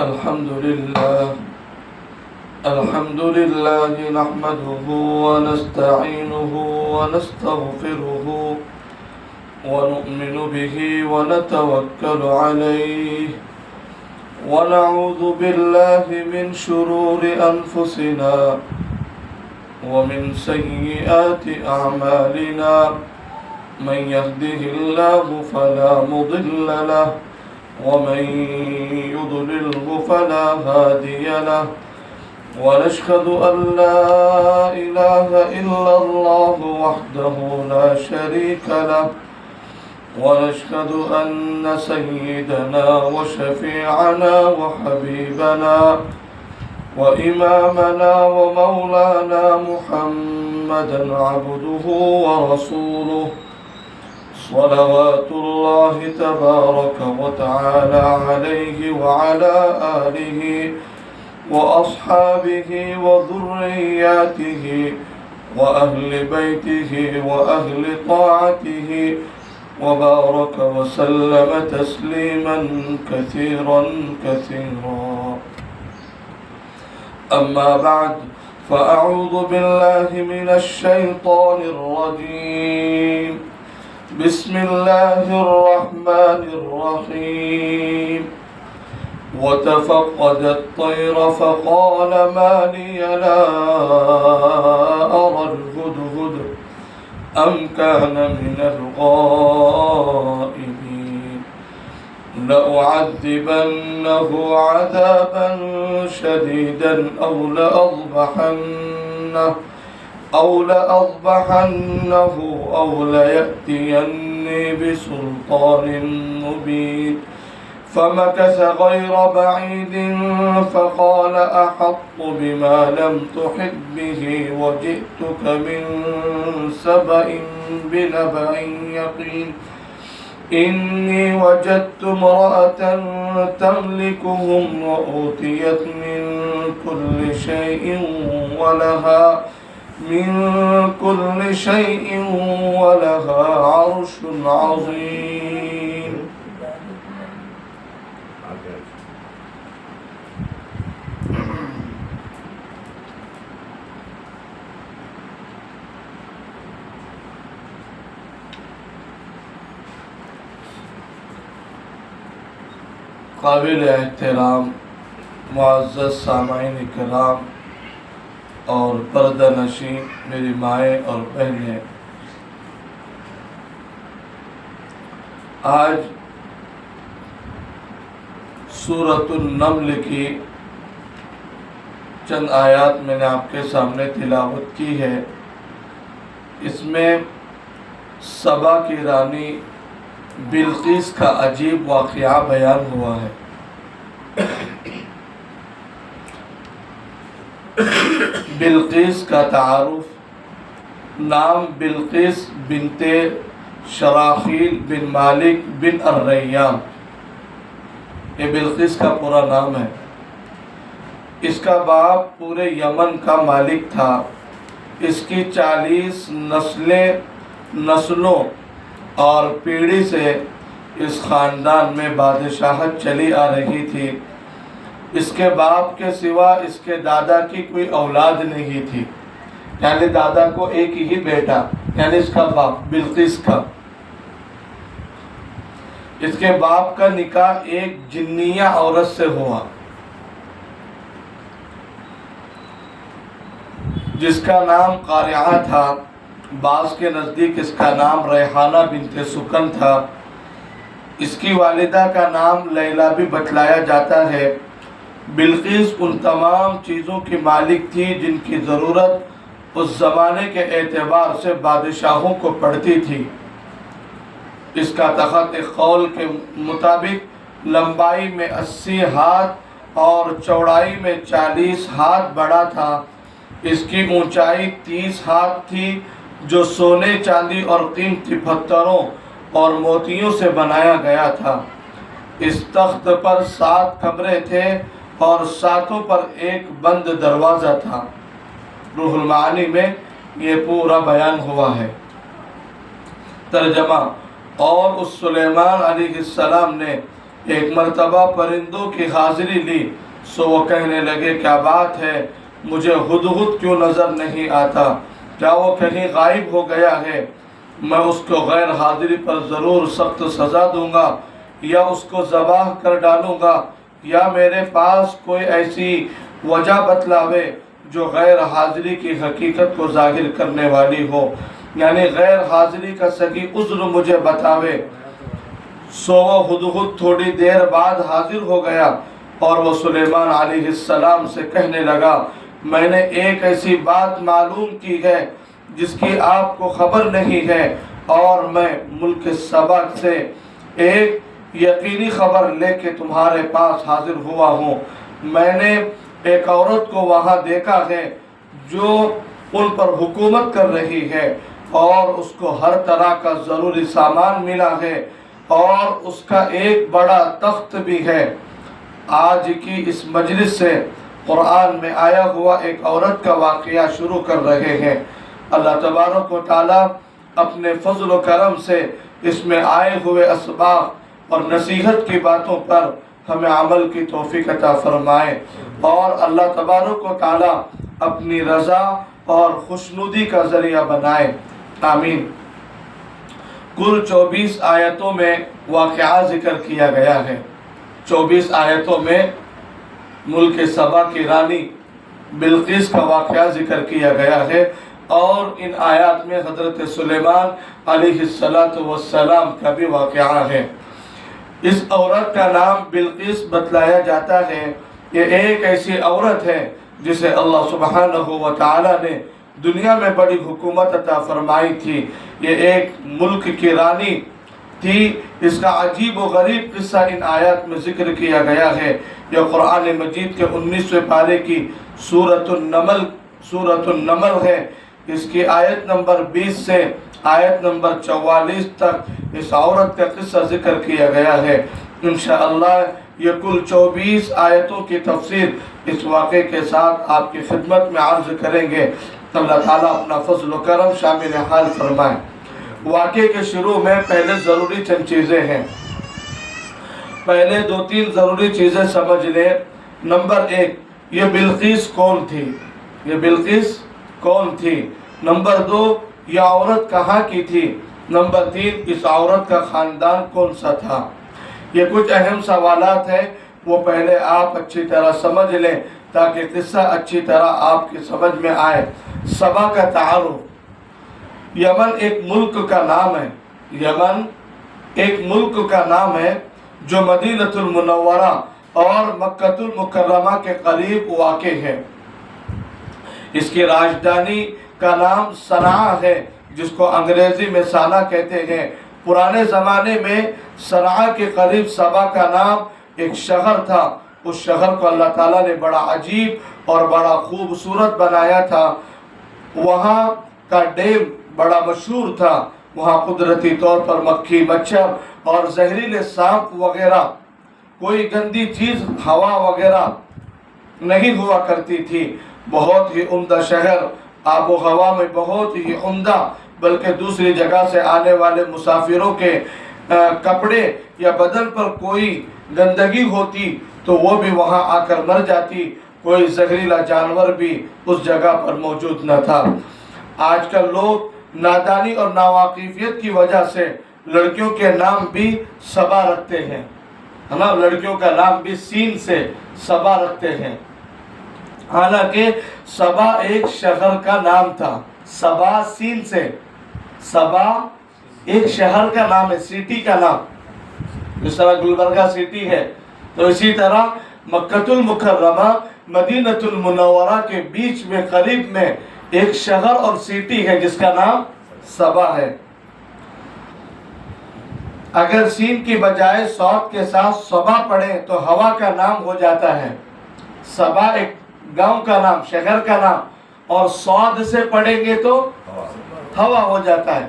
الحمد لله نحمده ونستعينه ونستغفره ونؤمن به ونتوكل عليه ونعوذ بالله من شرور أنفسنا ومن سيئات أعمالنا من يهده الله فلا مضل له ومن يضلله فلا هادي له ونشهد أن لا إله إلا الله وحده لا شريك له ونشهد أن سيدنا وشفيعنا وحبيبنا وإمامنا ومولانا محمدا عبده ورسوله صلوات الله تبارك وتعالى عليه وعلى آله وأصحابه وذرياته وأهل بيته وأهل طاعته وبارك وسلم تسليما كثيرا كثيرا. أما بعد فأعوذ بالله من الشيطان الرجيم. بسم الله الرحمن الرحيم. وتفقد الطير فقال ما لي لا أرى الهدهد أم كان من الغائبين لأعذبنه عذابا شديدا أو لأضبحنه أو ليأتيني بسلطان مبين. فمكث غير بعيد فقال أحط بما لم تحط به وجئتك من سبأ بنبأ يقين. إني وجدت امرأة تملكهم وأوتيت من كل شيء ولها عرش عظيم. قابل احترام معزز سامعین کرام اور پردہ نشین میری مائیں اور بہنیں، آج سورۃ النمل کی چند آیات میں نے آپ کے سامنے تلاوت کی ہے. اس میں سبا کی رانی بلقیس کا عجیب واقعہ بیان ہوا ہے. بلقیس کا تعارف: نام بلقیس بنت شراحیل بن مالک بن الریام، یہ بلقیس کا پورا نام ہے. اس کا باپ پورے یمن کا مالک تھا. اس کی 40 نسلوں اور پیڑھی سے اس خاندان میں بادشاہت چلی آ رہی تھی. اس کے باپ کے سوا اس کے دادا کی کوئی اولاد نہیں تھی، یعنی دادا کو ایک ہی بیٹا، یعنی اس کا باپ بلقیس کا. اس کے باپ کا نکاح ایک جنیہ عورت سے ہوا جس کا نام قارعہ تھا. بعض کے نزدیک اس کا نام ریحانہ بنت سکن تھا. اس کی والدہ کا نام لیلا بھی بتلایا جاتا ہے. بلقیس ان تمام چیزوں کی مالک تھی جن کی ضرورت اس زمانے کے اعتبار سے بادشاہوں کو پڑتی تھی. اس کا تخت ایک قول کے مطابق لمبائی میں 80 ہاتھ اور چوڑائی میں 40 ہاتھ بڑا تھا. اس کی اونچائی 30 ہاتھ تھی جو سونے، چاندی اور قیمتی پتھروں اور موتیوں سے بنایا گیا تھا. اس تخت پر 7 کمرے تھے اور 7 پر ایک بند دروازہ تھا. روح المعانی میں یہ پورا بیان ہوا ہے. ترجمہ: اور اس سلیمان علیہ السلام نے ایک مرتبہ پرندوں کی حاضری لی سو وہ کہنے لگے کیا بات ہے، مجھے ہدہد کیوں نظر نہیں آتا، کیا وہ کہیں غائب ہو گیا ہے؟ میں اس کو غیر حاضری پر ضرور سخت سزا دوں گا، یا اس کو ذبح کر ڈالوں گا، یا میرے پاس کوئی ایسی وجہ بتلاوے جو غیر حاضری کی حقیقت کو ظاہر کرنے والی ہو، یعنی غیر حاضری کا صحیح عذر مجھے بتاوے۔ سو وہ ہدہد تھوڑی دیر بعد حاضر ہو گیا اور وہ سلیمان علیہ السلام سے کہنے لگا میں نے ایک ایسی بات معلوم کی ہے جس کی آپ کو خبر نہیں ہے، اور میں ملک سبا سے ایک یقینی خبر لے کے تمہارے پاس حاضر ہوا ہوں۔ میں نے ایک عورت کو وہاں دیکھا ہے جو ان پر حکومت کر رہی ہے، اور اس کو ہر طرح کا ضروری سامان ملا ہے، اور اس کا ایک بڑا تخت بھی ہے۔ آج کی اس مجلس سے قرآن میں آیا ہوا ایک عورت کا واقعہ شروع کر رہے ہیں۔ اللہ تبارک و تعالیٰ اپنے فضل و کرم سے اس میں آئے ہوئے اسباق اور نصیحت کی باتوں پر ہمیں عمل کی توفیق عطا فرمائے، اور اللہ تبارک و تعالیٰ اپنی رضا اور خوشنودی کا ذریعہ بنائے، آمین۔ کل 24 آیتوں میں واقعہ ذکر کیا گیا ہے۔ 24 آیتوں میں ملک سبا کی رانی بلقیس کا واقعہ ذکر کیا گیا ہے، اور ان آیات میں حضرت سلیمان علیہ السلام کا بھی واقعہ ہے۔ اس عورت کا نام بلقیس بتلایا جاتا ہے۔ یہ ایک ایسی عورت ہے جسے اللہ سبحانہ و تعالی نے دنیا میں بڑی حکومت عطا فرمائی تھی۔ یہ ایک ملک کی رانی تھی۔ اس کا عجیب و غریب قصہ ان آیات میں ذکر کیا گیا ہے۔ یہ قرآن مجید کے 19ویں پارے کی سورۃ النمل ہے۔ اس کی آیت نمبر 20 سے آیت نمبر 44 تک اس عورت کا قصہ ذکر کیا گیا ہے۔ انشاءاللہ یہ کل 24 آیتوں کی تفسیر اس واقعے کے ساتھ آپ کی خدمت میں عرض کریں گے۔ اللہ تعالیٰ اپنا فضل و کرم شامل حال فرمائے۔ واقعے کے شروع میں پہلے ضروری چند چیزیں ہیں، پہلے 2-3 ضروری چیزیں سمجھ لیں۔ نمبر 1، یہ بلقیس کون تھی؟ یہ بلقیس کون تھی؟ نمبر 2، یہ عورت کہاں کی تھی؟ نمبر 3، اس عورت کا خاندان کون سا تھا؟ یہ کچھ اہم سوالات ہیں، وہ پہلے آپ اچھی طرح سمجھ لیں تاکہ قصہ اچھی طرح آپ کی سمجھ میں آئے۔ سبا کا تعارف۔ یمن ایک ملک کا نام ہے۔ یمن ایک ملک کا نام ہے جو مدینہ المنورہ اور مکہ المکرمہ کے قریب واقع ہے۔ اس کی راجدھانی کا نام صنعاء ہے، جس کو انگریزی میں سانا کہتے ہیں۔ پرانے زمانے میں صنعاء کے قریب سبا کا نام ایک شہر تھا۔ اس شہر کو اللہ تعالیٰ نے بڑا عجیب اور بڑا خوبصورت بنایا تھا۔ وہاں کا ڈیم بڑا مشہور تھا۔ وہاں قدرتی طور پر مکھی، مچھر اور زہریلے سانپ وغیرہ، کوئی گندی چیز، ہوا وغیرہ نہیں ہوا کرتی تھی۔ بہت ہی عمدہ شہر، آب و ہوا میں بہت ہی عمدہ، بلکہ دوسری جگہ سے آنے والے مسافروں کے کپڑے یا بدن پر کوئی گندگی ہوتی تو وہ بھی وہاں آ کر مر جاتی۔ کوئی زہریلا جانور بھی اس جگہ پر موجود نہ تھا۔ آج کل لوگ نادانی اور ناواقفیت کی وجہ سے لڑکیوں کے نام بھی سبا رکھتے ہیں، ہے نا؟ لڑکیوں کا نام بھی سین سے سبا رکھتے ہیں، حالانکہ سبا ایک شہر کا نام تھا۔ سبا سین سے، سبا ایک شہر کا نام ہے، سٹی کا نام، جس طرح گلبرگہ سٹی ہے، تو اسی طرح مکہ المکرمہ مدینہ المنورہ کے بیچ میں قریب میں ایک شہر اور سٹی ہے جس کا نام سبا ہے۔ اگر سین کی بجائے صاد کے ساتھ سبا پڑھیں تو ہوا کا نام ہو جاتا ہے۔ سبا ایک گاؤں کا نام، شہر کا نام، اور صاد سے پڑھیں گے تو ہوا ہو جاتا ہے۔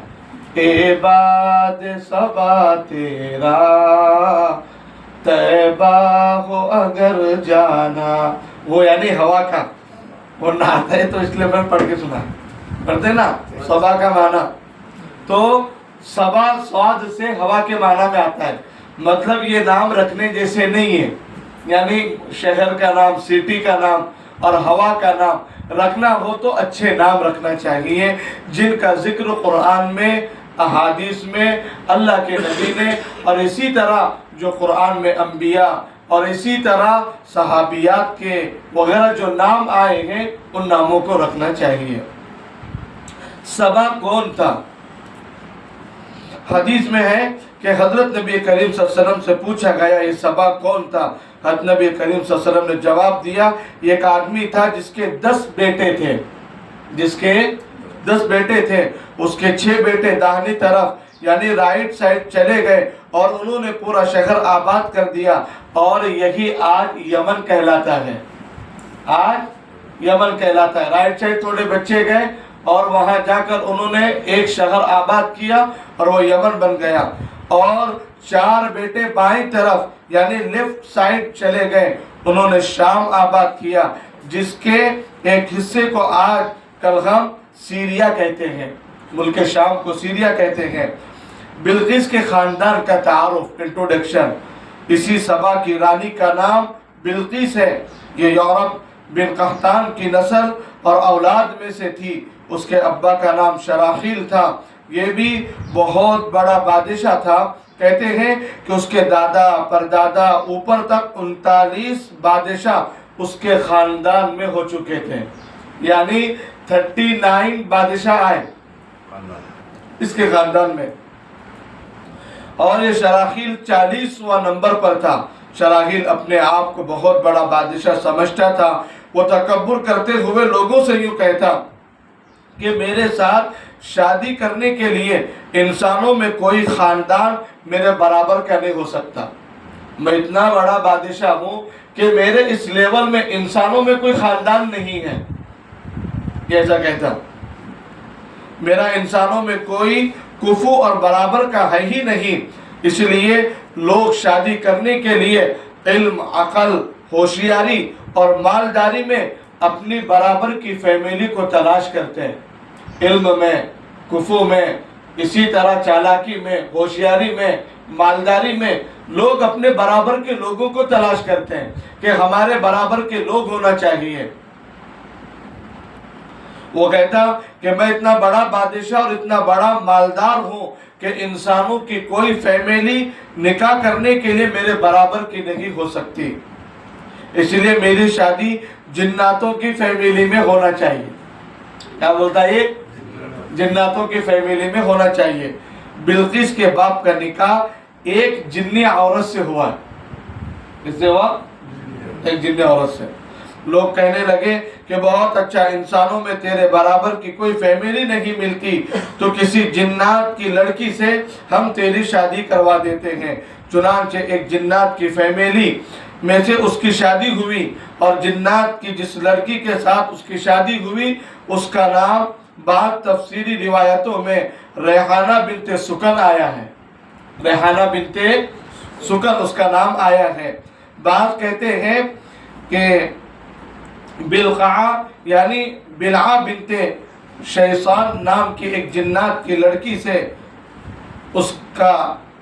اے باد سبا تیرا طیبہ ہو اگر جانا، وہ یعنی ہوا کا، وہ نہ آتا ہے تو اس لیے میں پڑھ کے سنا، پڑھتے نا سبا کا معنی، تو سبا صاد سے ہوا کے معنی میں آتا ہے۔ مطلب یہ نام رکھنے جیسے نہیں ہے، یعنی شہر کا نام، سٹی کا نام اور ہوا کا نام رکھنا ہو تو اچھے نام رکھنا چاہیے، جن کا ذکر قرآن میں، احادیث میں اللہ کے نبی نے، اور اسی طرح جو قرآن میں انبیاء اور اسی طرح صحابیات کے وغیرہ جو نام آئے ہیں ان ناموں کو رکھنا چاہیے۔ سبا کون تھا؟ حدیث میں ہے کہ حضرت نبی کریم صلی اللہ علیہ وسلم سے پوچھا گیا یہ سبا کون تھا؟ حضرت نبی کریم صلی اللہ علیہ وسلم نے جواب دیا یہ ایک آدمی تھا جس کے 10 بیٹے تھے، جس کے 10 بیٹے تھے، اس کے 6 بیٹے داہنی طرف یعنی رائٹ سائڈ چلے گئے اور انہوں نے پورا شہر آباد کر دیا، اور یہی آج یمن کہلاتا ہے۔ آج یمن کہلاتا ہے۔ رائٹ سائڈ تھوڑے بچے گئے اور وہاں جا کر انہوں نے ایک شہر آباد کیا اور وہ یمن بن گیا، اور 4 بیٹے بائیں طرف یعنی لیفٹ سائڈ چلے گئے، انہوں نے شام آباد کیا، جس کے ایک حصے کو آج کل ہم سیریا کہتے ہیں، ملک شام کو سیریا کہتے ہیں۔ بلقیس کے خاندان کا تعارف، انٹروڈکشن۔ اسی سبا کی رانی کا نام بلقیس ہے، یہ یورپ بن قحطان کی نسل اور اولاد میں سے تھی، اس کے ابا کا نام شراحیل تھا، یہ بھی بہت بڑا بادشاہ تھا، کہتے ہیں کہ اس کے دادا پردادا اوپر تک 39 بادشاہ اس کے خاندان میں ہو چکے تھے، یعنی 39 بادشاہ آئے اس کے خاندان میں، اور یہ شراحیل 40واں نمبر پر تھا۔ شراحیل اپنے آپ کو بہت بڑا بادشاہ سمجھتا تھا، وہ تکبر کرتے ہوئے لوگوں سے یوں کہتا کہ میرے ساتھ شادی کرنے کے لیے انسانوں میں کوئی خاندان میرے برابر کا نہیں ہو سکتا، میں اتنا بڑا بادشاہ ہوں کہ میرے اس لیول میں انسانوں میں کوئی خاندان نہیں ہے، ایسا کہتا، میرا انسانوں میں کوئی کفو اور برابر کا ہے ہی نہیں، اس لیے لوگ شادی کرنے کے لیے علم، عقل، ہوشیاری اور مالداری میں اپنی برابر کی فیملی کو تلاش کرتے ہیں، علم میں، کفو میں، اسی طرح چالاکی میں، ہوشیاری میں، مالداری میں لوگ اپنے برابر کے لوگوں کو تلاش کرتے ہیں کہ ہمارے برابر کے لوگ ہونا چاہیے۔ وہ کہتا کہ میں اتنا بڑا بادشاہ اور اتنا بڑا مالدار ہوں کہ انسانوں کی کوئی فیملی نکاح کرنے کے لیے میرے برابر کی نہیں ہو سکتی، اس لیے میری شادی جناتوں کی فیملی میں ہونا چاہیے۔ کیا بولتا ہے؟ جناتوں کی فیملی میں ہونا چاہیے۔ بلقیس کے باپ کا نکاح ایک جنی عورت سے ہوا، کس سے ہوا؟ ایک جنی عورت سے۔ لوگ کہنے لگے کہ بہت اچھا، انسانوں میں تیرے برابر کی کوئی فیملی نہیں ملتی تو کسی جنات کی لڑکی سے ہم تیری شادی کروا دیتے ہیں۔ چنانچہ ایک جنات کی فیملی میں سے اس کی شادی ہوئی، اور جنات کی جس لڑکی کے ساتھ اس کی شادی ہوئی اس کا نام بعض تفسیری روایتوں میں ریحانہ بنت سکن آیا ہے، ریحانہ بنت سکن اس کا نام آیا ہے۔ بعض کہتے ہیں کہ بلقعہ یعنی بلعہ بنت شیطان نام کی ایک جنات کی لڑکی سے اس کا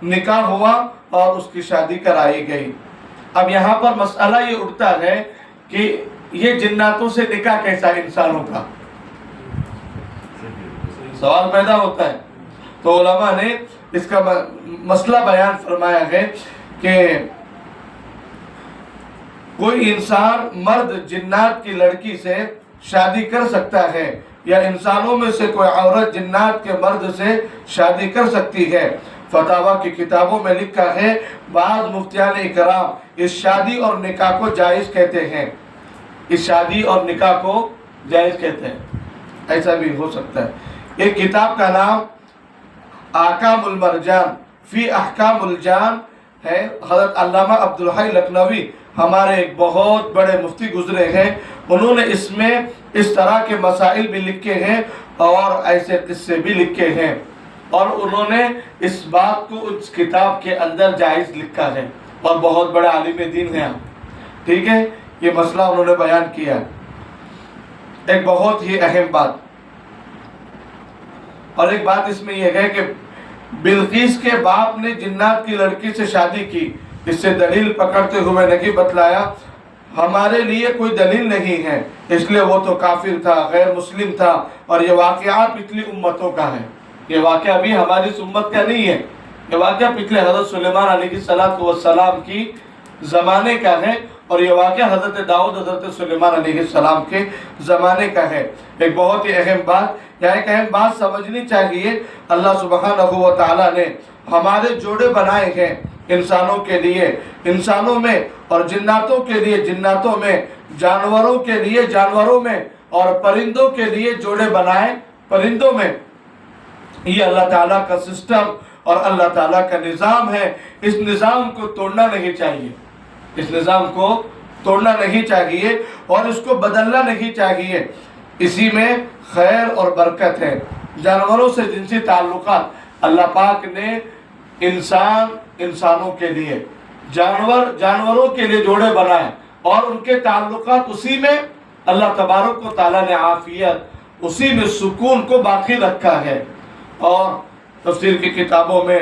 نکاح ہوا اور اس کی شادی کرائی گئی۔ اب یہاں پر مسئلہ یہ اٹھتا ہے کہ یہ جناتوں سے نکاح کیسا انسانوں کا؟ سوال پیدا ہوتا ہے، تو علماء نے اس کا مسئلہ بیان فرمایا ہے کہ کوئی انسان مرد جنات کی لڑکی سے شادی کر سکتا ہے، یا انسانوں میں سے کوئی عورت جنات کے مرد سے شادی کر سکتی ہے۔ فتاویٰ کی کتابوں میں لکھا ہے بعض مفتیان اکرام اس شادی اور نکاح کو جائز کہتے ہیں، اس شادی اور نکاح کو جائز کہتے ہیں، ایسا بھی ہو سکتا ہے۔ ایک کتاب کا نام احکام المرجان فی احکام الجان ہے، حضرت علامہ عبدالحی لکھنوی ہمارے ایک بہت بڑے مفتی گزرے ہیں، انہوں نے اس میں اس طرح کے مسائل بھی لکھے ہیں اور ایسے قصے بھی لکھے ہیں، اور انہوں نے اس بات کو اس کتاب کے اندر جائز لکھا ہے، اور بہت بڑے عالم دین ہیں، ٹھیک ہے، یہ مسئلہ انہوں نے بیان کیا۔ ایک بہت ہی اہم بات، اور ایک بات اس میں یہ ہے کہ بلقیس کے باپ نے جنات کی لڑکی سے شادی کی، اس سے دلیل پکڑتے ہوئے نہیں بتلایا، ہمارے لیے کوئی دلیل نہیں ہے، اس لیے وہ تو کافر تھا، غیر مسلم تھا، اور یہ واقعہ پچھلی امتوں کا ہے، یہ واقعہ بھی ہماری اس امت کا نہیں ہے، یہ واقعہ پچھلے حضرت سلیمان علیہ السلام کی زمانے کا ہے، اور یہ واقعہ حضرت داؤد حضرت سلیمان علیہ السلام کے زمانے کا ہے۔ ایک بہت ہی اہم بات، یا ایک اہم بات سمجھنی چاہیے، اللہ سبحانہ و تعالیٰ نے ہمارے جوڑے بنائے ہیں انسانوں کے لیے انسانوں میں، اور جناتوں کے لیے جناتوں میں، جانوروں کے لیے جانوروں میں، اور پرندوں کے لیے جوڑے بنائے پرندوں میں۔ یہ اللہ تعالیٰ کا سسٹم اور اللہ تعالیٰ کا نظام ہے، اس نظام کو توڑنا نہیں چاہیے، اس نظام کو توڑنا نہیں چاہیے اور اس کو بدلنا نہیں چاہیے، اسی میں خیر اور برکت ہے۔ جانوروں سے جنسی تعلقات اللہ پاک نے انسانوں کے لیے، جانوروں کے لیے جوڑے بنائے، اور ان کے تعلقات اسی میں اللہ تبارک و تعالیٰ نے عافیت، اسی میں سکون کو باقی رکھا ہے۔ اور تفسیر کی کتابوں میں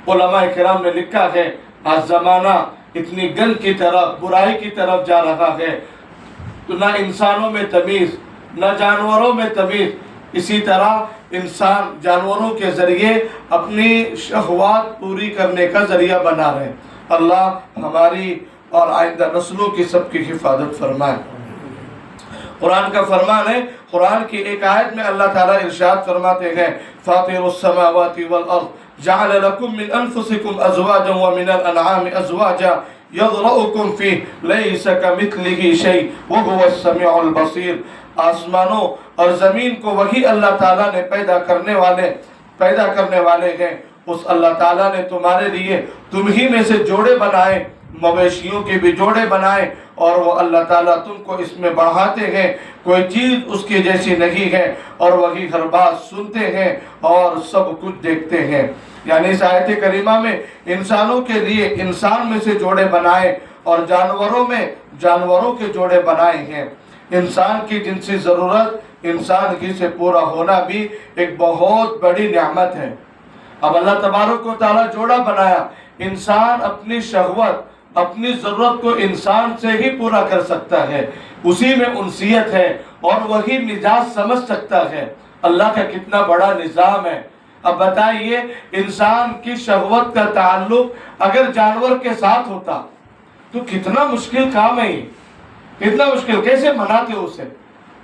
علماء کرام نے لکھا ہے، آج زمانہ اتنی گند کی طرف، برائی کی طرف جا رہا ہے، تو نہ انسانوں میں تمیز، نہ جانوروں میں تمیز، اسی طرح انسان جانوروں کے ذریعے اپنی شہوات پوری کرنے کا ذریعہ بنا رہے ہیں۔ اللہ ہماری اور آئندہ نسلوں کی سب کی حفاظت فرمائے۔ قرآن کا فرمان ہے، قرآن کی ایک آیت میں اللہ تعالیٰ ارشاد فرماتے ہیں، فاطر السماوات والارض جعل لكم من انفسكم ازواجا ومن الانعام ازواجا يذرؤكم فيه ليس كمثله شيء وهو السميع البصير۔ آسمانوں اور زمین کو وہی اللہ تعالیٰ نے پیدا کرنے والے ہیں، اس اللہ تعالیٰ نے تمہارے لیے تم ہی میں سے جوڑے بنائے، مویشیوں کے بھی جوڑے بنائے، اور وہ اللہ تعالیٰ تم کو اس میں بڑھاتے ہیں، کوئی چیز اس کی جیسی نہیں ہے، اور وہی ہر بات سنتے ہیں اور سب کچھ دیکھتے ہیں۔ یعنی اس آیت کریمہ میں انسانوں کے لیے انسان میں سے جوڑے بنائے، اور جانوروں میں جانوروں کے جوڑے بنائے ہیں۔ انسان کی جنسی ضرورت انسان ہی سے پورا ہونا بھی ایک بہت بڑی نعمت ہے۔ اب اللہ تبارک و تعالیٰ جوڑا بنایا، انسان اپنی شہوت، اپنی ضرورت کو انسان سے ہی پورا کر سکتا ہے، اسی میں انسیت ہے، اور وہی مزاج سمجھ سکتا ہے۔ اللہ کا کتنا بڑا نظام ہے۔ اب بتائیے، انسان کی شہوت کا تعلق اگر جانور کے ساتھ ہوتا تو کتنا مشکل کام ہے، یہ کتنا مشکل، کیسے مناتے اسے،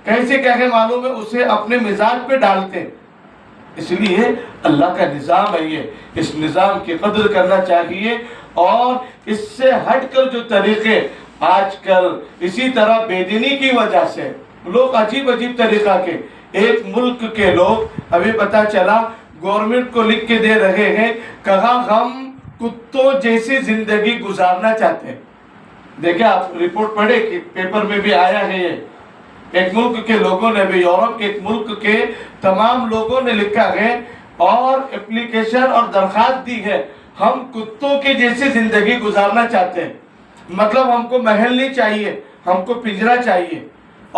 کیسے کہے معلوم ہے اسے اپنے مزاج پہ ڈالتے۔ اس لیے اللہ کا نظام ہے یہ، اس نظام کی قدر کرنا چاہیے، اور اس سے ہٹ کر جو طریقے آج کل اسی طرح بے دینی کی وجہ سے لوگ عجیب طریقہ کے، ایک ملک کے لوگ ابھی پتہ چلا گورنمنٹ کو لکھ کے دے رہے ہیں، کہاں ہم کتوں جیسی زندگی گزارنا چاہتے ہیں۔ دیکھیں آپ رپورٹ پڑھے کہ پیپر میں بھی آیا ہے، یہ ایک ملک کے لوگوں نے بھی، یورپ کے ایک ملک کے تمام لوگوں نے لکھا ہے اور اپلیکیشن اور درخواست دی ہے، ہم کتوں کی جیسی زندگی گزارنا چاہتے ہیں، مطلب ہم کو محل نہیں چاہیے، ہم کو پنجرا چاہیے،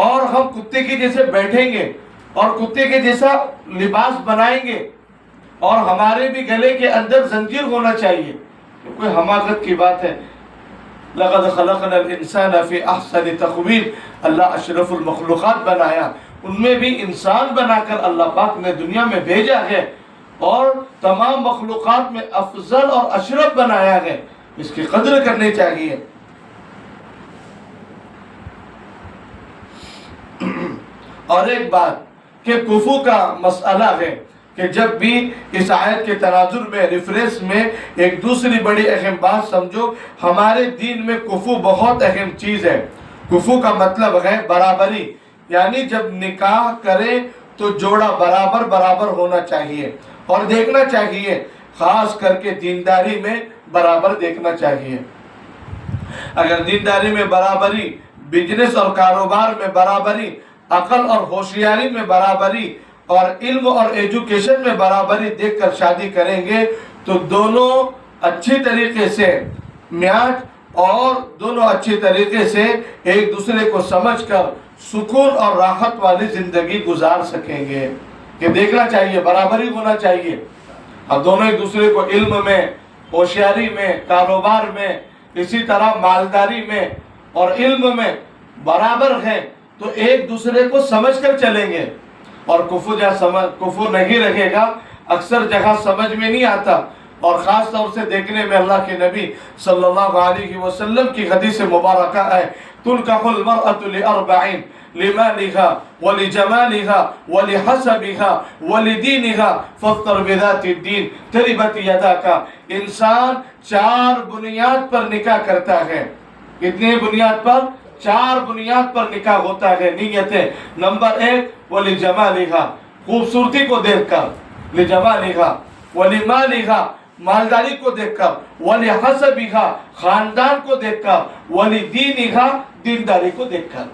اور ہم کتے کے جیسے بیٹھیں گے اور کتے کے جیسا لباس بنائیں گے، اور ہمارے بھی گلے کے اندر زنجیر ہونا چاہیے۔ کوئی حماقت کی بات ہے۔ لقد خلقنا الانسان فی احسن تقویم، اللہ اشرف المخلوقات بنایا، ان میں بھی انسان بنا کر اللہ پاک نے دنیا میں بھیجا ہے، اور تمام مخلوقات میں افضل اور اشرف بنایا ہے، اس کی قدر کرنی چاہیے۔ اور ایک بات کہ کفو کا مسئلہ ہے کہ جب بھی اس آیت کے تناظر میں ریفرنس میں ایک دوسری بڑی اہم بات سمجھو، ہمارے دین میں کفو بہت اہم چیز ہے۔ کفو کا مطلب ہے برابری، یعنی جب نکاح کرے تو جوڑا برابر ہونا چاہیے، اور دیکھنا چاہیے، خاص کر کے دینداری میں برابر دیکھنا چاہیے۔ اگر دینداری میں برابری، بزنس اور کاروبار میں برابری، عقل اور ہوشیاری میں برابری، اور علم اور ایجوکیشن میں برابری دیکھ کر شادی کریں گے تو دونوں اچھی طریقے سے میچ، اور دونوں اچھی طریقے سے ایک دوسرے کو سمجھ کر سکون اور راحت والی زندگی گزار سکیں گے۔ کہ دیکھنا چاہیے، برابری ہونا چاہیے۔ اب دونوں ایک دوسرے کو علم میں، ہوشیاری میں، کاروبار میں، اسی طرح مالداری میں اور علم میں برابر ہیں تو ایک دوسرے کو سمجھ کر چلیں گے. اور کفر نہیں رہے گا، اکثر جگہ سمجھ میں نہیں آتا. اور خاص طور سے دیکھنے میں اللہ کے نبی صلی اللہ علیہ وسلم کی حدیث مبارکہ ہے تنکح المرأة لأربعین لمالها ولجمالها ولحسبها ولدینها فاختر بذات الدین تربت یداک. انسان 4 بنیاد پر نکاح کرتا ہے. کتنی بنیاد پر؟ 4 بنیاد پر نکاح ہوتا ہے. نیتیں: نمبر 1 ولجمالها، خوبصورتی کو دیکھ کر، لجمالها ولمالها، مالداری کو دیکھ کر، ولحسبها، خاندان کو دیکھ کر، ولدینها، دینداری کو دیکھ کر.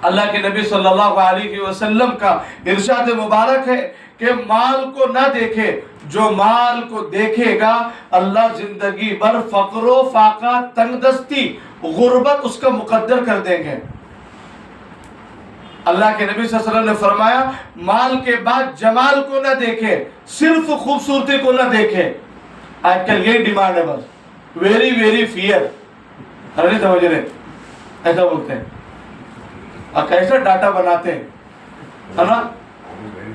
اللہ کے نبی صلی اللہ علیہ وسلم کا ارشاد مبارک ہے کہ مال کو نہ دیکھے، جو مال کو دیکھے گا اللہ زندگی بھر فقر و فاقہ، تنگ دستی، غربت اس کا مقدر کر دیں گے. اللہ کے نبی صلی اللہ علیہ وسلم نے فرمایا مال کے بعد جمال کو نہ دیکھے، صرف خوبصورتی کو نہ دیکھے. آج کل یہ ڈیمانڈ ہے، بس ویری ویری فیئر. ہر نہیں سمجھ رہے، ایسا بولتے ہیں اور کیسا ڈاٹا بناتے ہیں، ہے نا؟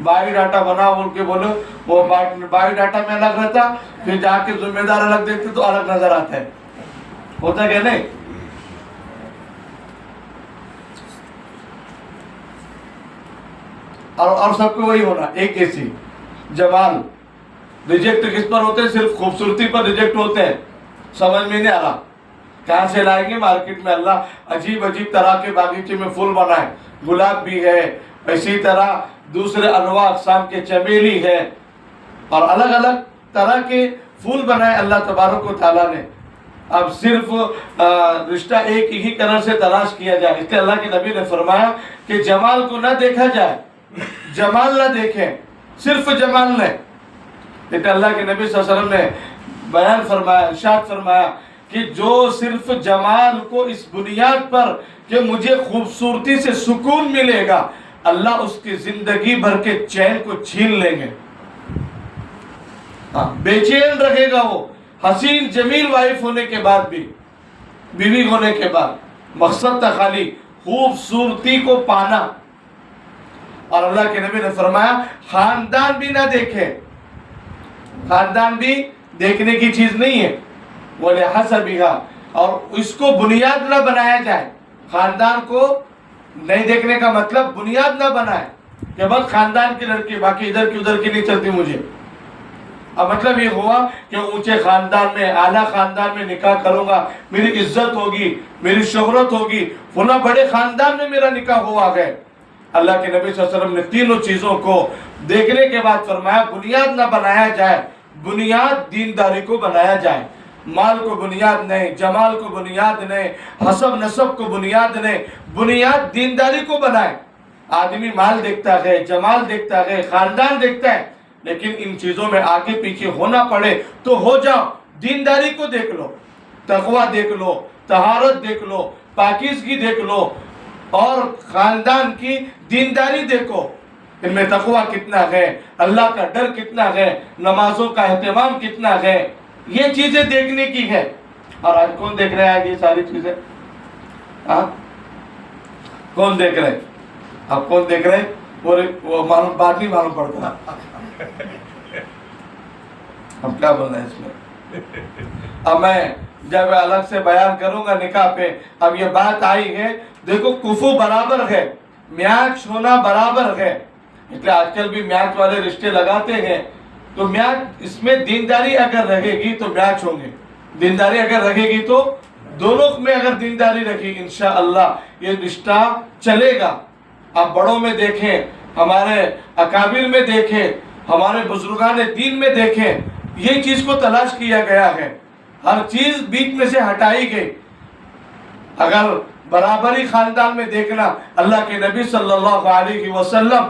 بائی ڈاٹا بنا بول کے بولو، وہ بائی ڈاٹا میں الگ رہتا، پھر جا کے ذمہ دار الگ دیکھتے تو الگ نظر آتا ہے. ہوتا کیا نہیں؟ اور سب کو وہی ہونا ایک ایسی. جمال ریجیکٹ کس پر ہوتے ہیں؟ صرف خوبصورتی پر ریجیکٹ ہوتے ہیں. سمجھ میں نہیں آ رہا کہاں سے لائیں گے؟ مارکیٹ میں اللہ عجیب عجیب طرح کے باغیچے میں پھول بنائے، گلاب بھی ہے، اسی طرح دوسرے انواع اقسام کے چمیلی ہے، اور الگ الگ طرح کے پھول بنائے اللہ تبارک و تعالیٰ نے. اب صرف رشتہ ایک ہی طرح سے تلاش کیا جائے. اس لیے اللہ کے نبی نے فرمایا کہ جمال کو نہ دیکھا جائے، جمال نہ دیکھیں، صرف جمال نہیں. لیکن اللہ کے نبی صلی اللہ علیہ وسلم نے بیان فرمایا، ارشاد فرمایا کہ جو صرف جمال کو اس بنیاد پر کہ مجھے خوبصورتی سے سکون ملے گا، اللہ اس کی زندگی بھر کے چین کو چھین لیں گے. بے چین رہے گا وہ حسین جمیل وائف ہونے کے بعد بھی، بیوی ہونے کے بعد. مقصد تھا خالی خوبصورتی کو پانا. اور اللہ کے نبی نے فرمایا خاندان بھی نہ دیکھے، خاندان بھی دیکھنے کی چیز نہیں ہے. وَلِحَسَبِهَا، اور اس کو بنیاد نہ بنایا جائے. خاندان کو نہیں دیکھنے کا مطلب بنیاد نہ بنائے کہ بس خاندان کی لڑکی، باقی ادھر کی ادھر کی نہیں چلتی مجھے. اب مطلب یہ ہوا کہ اونچے خاندان میں، اعلیٰ خاندان میں نکاح کروں گا، میری عزت ہوگی، میری شہرت ہوگی، فلاں بڑے خاندان میں میرا نکاح ہوا ہے. اللہ کے نبی صلی اللہ علیہ وسلم نے تینوں چیزوں کو دیکھنے کے بعد فرمایا بنیاد نہ بنایا جائے، بنیاد دینداری کو بنایا جائے. مال کو بنیاد نہیں، جمال کو بنیاد نہیں، حسب نسب کو بنیاد نہیں، بنیاد دینداری کو بنائے. آدمی مال دیکھتا ہے، جمال دیکھتا ہے، خاندان دیکھتا ہے، لیکن ان چیزوں میں آگے پیچھے ہونا پڑے تو ہو جاؤ. دینداری کو دیکھ لو، تقوی دیکھ لو، طہارت دیکھ لو، پاکیزگی دیکھ لو، اور خاندان کی دینداری دیکھو. ان میں تقوی کتنا ہے، اللہ کا ڈر کتنا ہے، نمازوں کا اہتمام کتنا ہے، یہ چیزیں دیکھنے کی ہے. اور آج کون دیکھ رہے ہیں یہ ساری چیزیں؟ کون دیکھ رہے ہیں؟ آپ کون دیکھ رہے ہیں؟ وہ معلوم بات نہیں معلوم پڑتا. ہم کیا بول رہے ہیں اس میں؟ اب میں جب الگ سے بیان کروں گا نکاح پہ. اب یہ بات آئی ہے، دیکھو کفو برابر ہے، میچ ہونا برابر ہے. اس لیے آج کل بھی میچ والے رشتے لگاتے ہیں تو میچ، اس میں دینداری اگر رہے گی تو میچ ہوں گے، دینداری اگر رہے گی تو دونوں میں اگر دینداری رہی انشاءاللہ یہ رشتہ چلے گا. آپ بڑوں میں دیکھیں، ہمارے اکابر میں دیکھیں، ہمارے بزرگان دین میں دیکھیں، یہ چیز کو تلاش کیا گیا ہے، ہر چیز بیچ میں سے ہٹائی گئی. اگر برابری خاندان میں دیکھنا، اللہ کے نبی صلی اللہ علیہ وسلم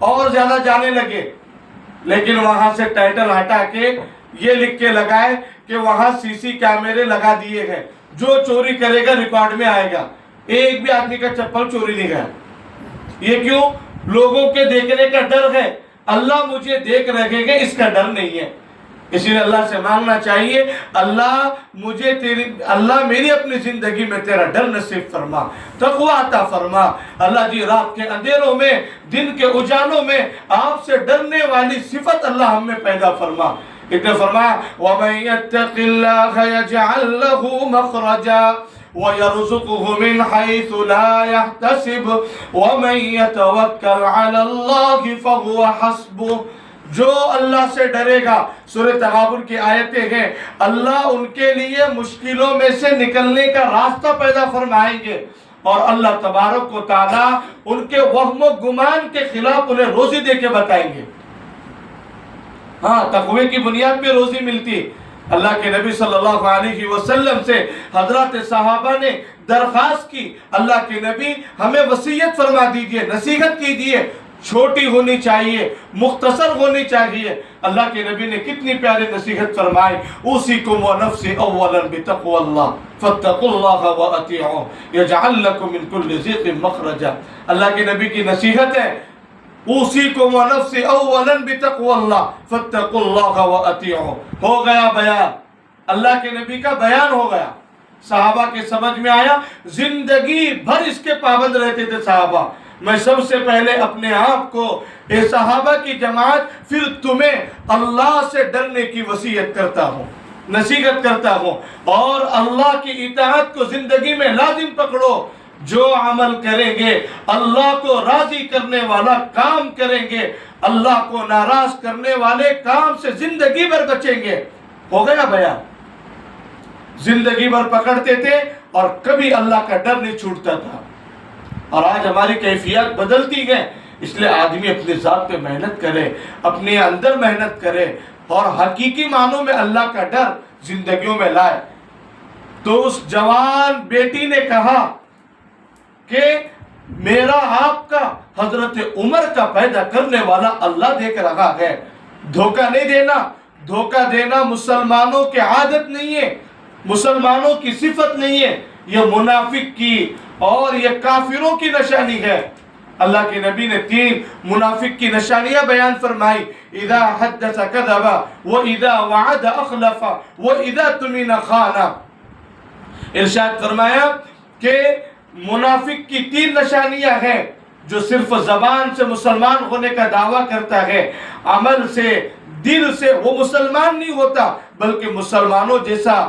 اور زیادہ جانے لگے، لیکن وہاں سے ٹائٹل ہٹا کے یہ لکھ کے لگائے کہ وہاں سی سی کیمرے لگا دیے گئے، جو چوری کرے گا ریکارڈ میں آئے گا، ایک بھی آدمی کا چپل چوری نہیں گیا۔ یہ کیوں؟ لوگوں کے دیکھنے کا ڈر ہے، اللہ مجھے دیکھ رہے گا اس کا ڈر نہیں ہے۔ اسی لیے اللہ سے مانگنا چاہیے، اللہ میری اپنی زندگی میں تیرا ڈر نصیب فرما، تقوی عطا فرما۔ اللہ جی رات کے اندھیروں میں، دن کے اجالوں میں آپ سے ڈرنے والی صفت اللہ ہم میں پیدا فرما۔ اتنے فرمایا وَمَن يَتَّقِ اللَّهَ يَجْعَل لَّهُ مَخْرَجًا وَيَرْزُقْهُ مِنْ حَيْثُ لَا يَحْتَسِبُ وَمَن يَتَوَكَّلْ عَلَى اللَّهِ فَهُوَ حَسْبُهُ۔ جو اللہ سے ڈرے گا، سورہ تغابن کی آیتیں ہیں، اللہ ان کے لیے مشکلوں میں سے نکلنے کا راستہ پیدا فرمائیں گے، اور اللہ تبارک و تعالیٰ ان کے وہم و گمان کے خلاف انہیں روزی دے کے بتائیں گے۔ ہاں، تقوی کی بنیاد پہ روزی ملتی۔ اللہ کے نبی صلی اللہ علیہ وسلم سے حضرات صحابہ نے درخواست کی، اللہ کے نبی ہمیں وصیت فرما دیجئے، نصیحت کیجئے، چھوٹی ہونی چاہیے، مختصر ہونی چاہیے۔ اللہ کے نبی نے کتنی پیاری نصیحت فرمائی، اوصیکم ونفسی اولا بتقوی اللہ فاتقوا اللہ واطیعون یجعل لکم من کل ضیق مخرجا۔ اللہ کے نبی کی نصیحت ہے، اوصیکم ونفسی اولا بتقوی اللہ فاتقوا اللہ واطیعون۔ ہو گیا بیان، اللہ کے نبی کا بیان ہو گیا، صحابہ کے سمجھ میں آیا، زندگی بھر اس کے پابند رہتے تھے صحابہ۔ میں سب سے پہلے اپنے آپ کو، اے صحابہ کی جماعت، پھر تمہیں اللہ سے ڈرنے کی وصیت کرتا ہوں، نصیحت کرتا ہوں، اور اللہ کی اطاعت کو زندگی میں لازم پکڑو۔ جو عمل کریں گے، اللہ کو راضی کرنے والا کام کریں گے، اللہ کو ناراض کرنے والے کام سے زندگی بھر بچیں گے۔ ہو گیا بیان، زندگی بھر پکڑتے تھے اور کبھی اللہ کا ڈر نہیں چھوٹتا تھا۔ اور آج ہماری کیفیت بدلتی گئے، اس لیے آدمی اپنے ذات پہ محنت کرے، اپنے اندر محنت کرے، اور حقیقی معنوں میں اللہ کا ڈر زندگیوں میں لائے۔ تو اس جوان بیٹی نے کہا کہ میرا آپ کا، حضرت عمر کا پیدا کرنے والا اللہ دیکھ رہا ہے، دھوکہ نہیں دینا۔ دھوکہ دینا مسلمانوں کی عادت نہیں ہے، مسلمانوں کی صفت نہیں ہے، یہ منافق کی اور یہ کافروں کی نشانی ہے۔ اللہ کے نبی نے 3 منافق کی نشانیاں بیان فرمائی، اذا حدث کذب واذا وعد اخلف واذا اؤتمن خان۔ ارشاد فرمایا کہ منافق کی 3 نشانیاں ہیں، جو صرف زبان سے مسلمان ہونے کا دعویٰ کرتا ہے، عمل سے، دل سے وہ مسلمان نہیں ہوتا، بلکہ مسلمانوں جیسا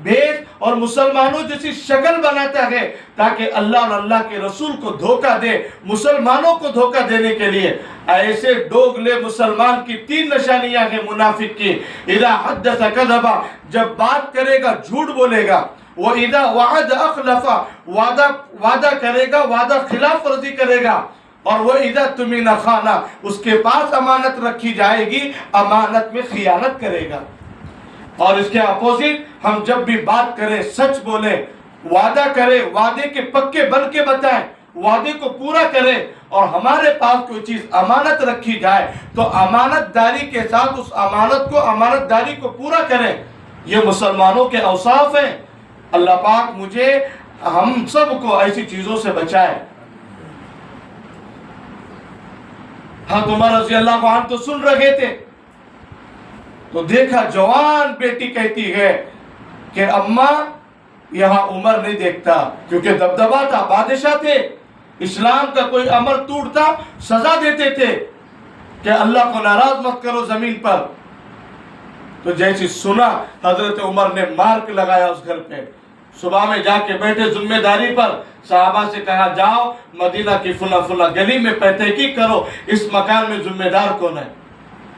بھیج اور مسلمانوں جیسی شکل بناتا ہے تاکہ اللہ اور اللہ کے رسول کو دھوکہ دے، مسلمانوں کو دھوکہ دینے کے لیے۔ ایسے ڈوگلے مسلمان کی 3 نشانیاں ہیں منافق کی۔ اذا حدث کذب، جب بات کرے گا جھوٹ بولے گا، وَإِذَا وَعَدَ أَخْلَفَ، وعدہ کرے گا، وعدہ خلاف ورزی کرے گا، اور وَإِذَا اؤتمن خان، اس کے پاس امانت رکھی جائے گی، امانت میں خیانت کرے گا۔ اور اس کے اپوزٹ، ہم جب بھی بات کریں سچ بولیں، وعدہ کریں، وعدے کے پکے بن کے بتائیں، وعدے کو پورا کریں، اور ہمارے پاس کوئی چیز امانت رکھی جائے تو امانت داری کے ساتھ اس امانت داری کو پورا کریں۔ یہ مسلمانوں کے اوصاف ہیں۔ اللہ پاک مجھے، ہم سب کو ایسی چیزوں سے بچائے۔ حضرت عمر رضی اللہ عنہ تو سن رہے تھے، تو دیکھا جوان بیٹی کہتی ہے کہ اماں یہاں عمر نہیں دیکھتا، کیونکہ دبدبا تھا، بادشاہ تھے، اسلام کا کوئی امر ٹوٹتا سزا دیتے تھے کہ اللہ کو ناراض مت کرو زمین پر۔ تو جیسی سنا، حضرت عمر نے مارک لگایا اس گھر پہ، صبح میں جا کے بیٹھے ذمہ داری پر، صحابہ سے کہا جاؤ مدینہ کی فلاں فلاں گلی میں تحقیق کرو، اس مکان میں ذمہ دار کون ہے۔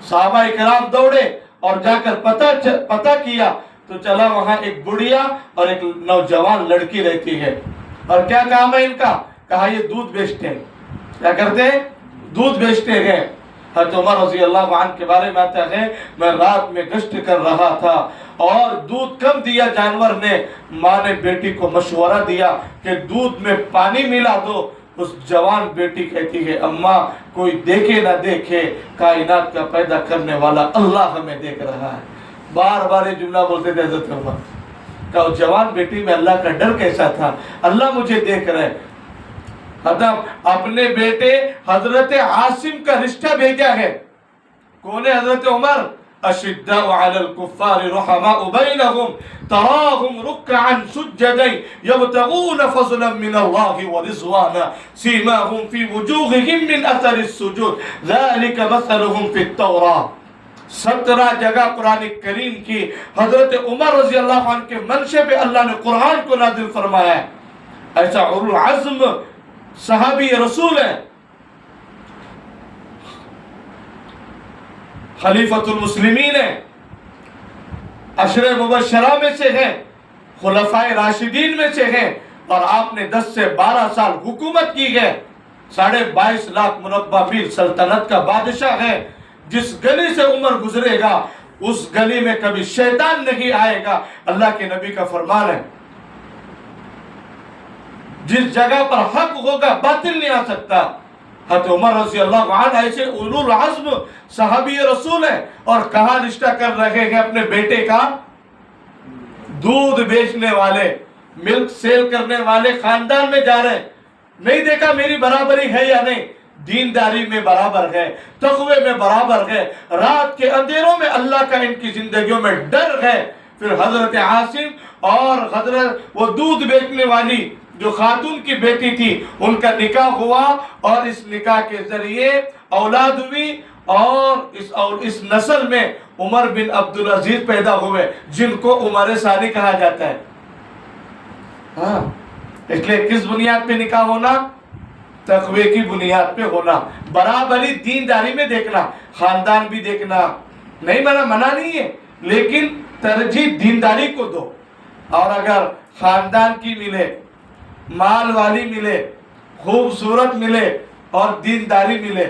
صحابہ اکرام دوڑے اور جا کر پتہ کیا تو چلا وہاں ایک بڑھیا اور ایک نوجوان لڑکی رہتی ہے، اور کیا کام ہے ان کا؟ کہا یہ دودھ بیچتے ہیں۔ کیا کرتے ہیں؟ دودھ بیچتے ہیں۔ حضرت عمر رضی اللہ عنہ کے بارے میں آتا ہے، میں رات میں گشت کر رہا تھا اور دودھ کم دیا جانور نے، ماں نے بیٹی کو مشورہ دیا کہ دودھ میں پانی ملا دو، اس جوان بیٹی کہتی ہے اماں کوئی دیکھے نہ دیکھے کائنات کا پیدا کرنے والا اللہ ہمیں دیکھ رہا ہے. بار بار یہ جملہ بولتے تھے حضرت عمر کہ اس جوان بیٹی میں اللہ کا ڈر کیسا تھا, اللہ مجھے دیکھ رہے. حضرت اپنے بیٹے حضرت عاصم کا رشتہ بھیجا ہے. کون ہے حضرت عمر؟ اشداء علی الکفار رحماء بینہم تراہم رکعا سجدا یبتغون فضلا من اللہ ورضوانا سیماہم فی وجوہہم من اثر السجود ذالک مثلہم فی التوراۃ. 17 جگہ قرآن کریم کی حضرت عمر رضی اللہ عنہ کے منشے پہ اللہ نے قرآن کو نازل فرمایا ہے. ایسا اولو العزم صحابی رسول ہے, خلیفۃ المسلمین ہیں, عشرہ مبشرہ میں سے ہیں, خلفائے راشدین میں سے ہیں, اور آپ نے 10 سے 12 سال حکومت کی ہے. 22.5 لاکھ مربع میل سلطنت کا بادشاہ ہے. جس گلی سے عمر گزرے گا اس گلی میں کبھی شیطان نہیں آئے گا, اللہ کے نبی کا فرمان ہے. جس جگہ پر حق ہوگا باطل نہیں آ سکتا. حضرت عمر رضی اللہ عنہ ایسے اولو العزم صحابی رسول ہیں, اور کہاں رشتہ کر رہے ہیں اپنے بیٹے کا؟ دودھ بیچنے والے, ملک سیل کرنے والے خاندان میں جا رہے ہیں. نہیں دیکھا میری برابری ہے یا نہیں؟ دینداری میں برابر ہے, تقوی میں برابر ہے, رات کے اندھیروں میں اللہ کا ان کی زندگیوں میں ڈر ہے. پھر حضرت عاصم اور حضرت وہ دودھ بیچنے والی جو خاتون کی بیٹی تھی ان کا نکاح ہوا, اور اس نکاح کے ذریعے اولاد ہوئی, اور اس نسل میں عمر بن عبدالعزیز پیدا ہوئے جن کو عمر ثانی کہا جاتا ہے. ہاں, اس لیے کس بنیاد پہ نکاح ہونا؟ تقوی کی بنیاد پہ ہونا. برابری دینداری میں دیکھنا, خاندان بھی دیکھنا, نہیں منع نہیں ہے, لیکن ترجیح دینداری کو دو. اور اگر خاندان کی ملے, مال والی ملے, خوبصورت ملے اور دینداری ملے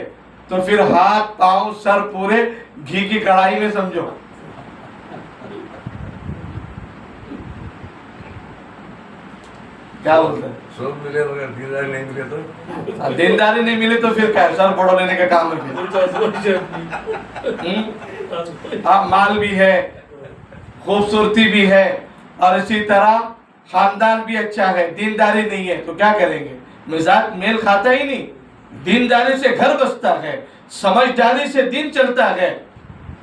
تو پھر ہاتھ پاؤں سر پورے گھی کی کڑھائی میں سمجھو. کیا بولتے ہیں؟ سب ملے مگر دینداری نہیں ملے تو دینداری نہیں ملے تو پھر کیا سر بڑو لینے کا کام ہے. مال بھی ہے, خوبصورتی بھی ہے, اور اسی طرح خاندان بھی اچھا ہے, دینداری نہیں ہے تو کیا کریں گے؟ مزاج میل کھاتا ہی نہیں. دینداری سے گھر بستا ہے, سمجھداری سے دین چلتا ہے.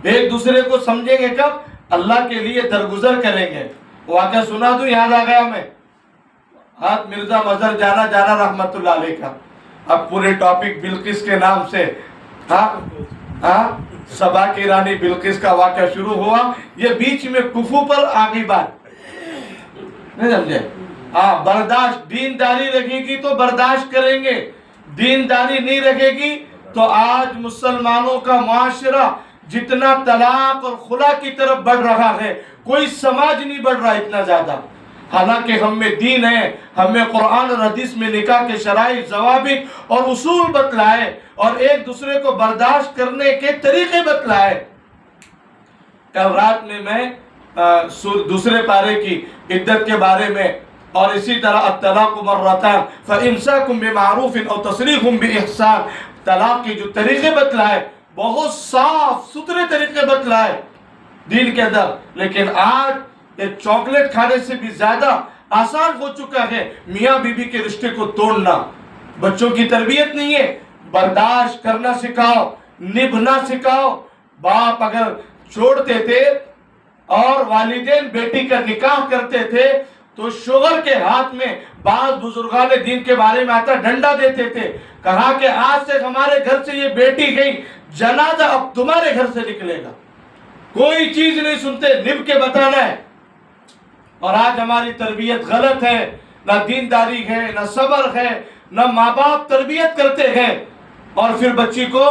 ایک دوسرے کو سمجھیں گے کب؟ اللہ کے لیے درگزر کریں گے. واقعہ سنا دوں, یاد آ گیا میں. ہاتھ مرزا مظہر جانا رحمت اللہ علیہ کا. اب پورے ٹاپک بلقیس کے نام سے, سبا کی رانی بلقیس کا واقعہ شروع ہوا. یہ بیچ میں کفو پر آگئی بات, نہیں سمجھے؟ برداشت, دینداری رکھے گی تو برداشت کریں گے, دینداری نہیں رکھے گی تو آج مسلمانوں کا معاشرہ جتنا طلاق اور خلا کی طرف بڑھ رہا ہے, کوئی سماج نہیں بڑھ رہا اتنا زیادہ. حالانکہ ہم میں دین ہے, ہمیں قرآن اور حدیث میں نکاح کے شرائط, ضوابط اور اصول بتلائے, اور ایک دوسرے کو برداشت کرنے کے طریقے بتلائے. کل رات میں دوسرے پارے کی عدت کے بارے میں, اور اسی طرح الطلاق مرتان فامساک بمعروف او تسریح باحسان, طلاق کے جو طریقے بتلائے بہت صاف ستھرے طریقے بتلائے دین کے اندر. لیکن آج ایک چاکلیٹ کھانے سے بھی زیادہ آسان ہو چکا ہے میاں بیوی کے رشتے کو توڑنا. بچوں کی تربیت نہیں ہے, برداشت کرنا سکھاؤ, نبھنا سکھاؤ. باپ اگر چھوڑتے تھے اور والدین بیٹی کا نکاح کرتے تھے تو شوہر کے ہاتھ میں بعض بزرگان دین کے بارے میں آتا ڈنڈا دیتے تھے, کہا کہ آج سے ہمارے گھر سے یہ بیٹی گئی, جنازہ اب تمہارے گھر سے نکلے گا. کوئی چیز نہیں سنتے, نبھ کے بتانا ہے. اور آج ہماری تربیت غلط ہے, نہ دینداری ہے, نہ صبر ہے, نہ ماں باپ تربیت کرتے ہیں. اور پھر بچی کو,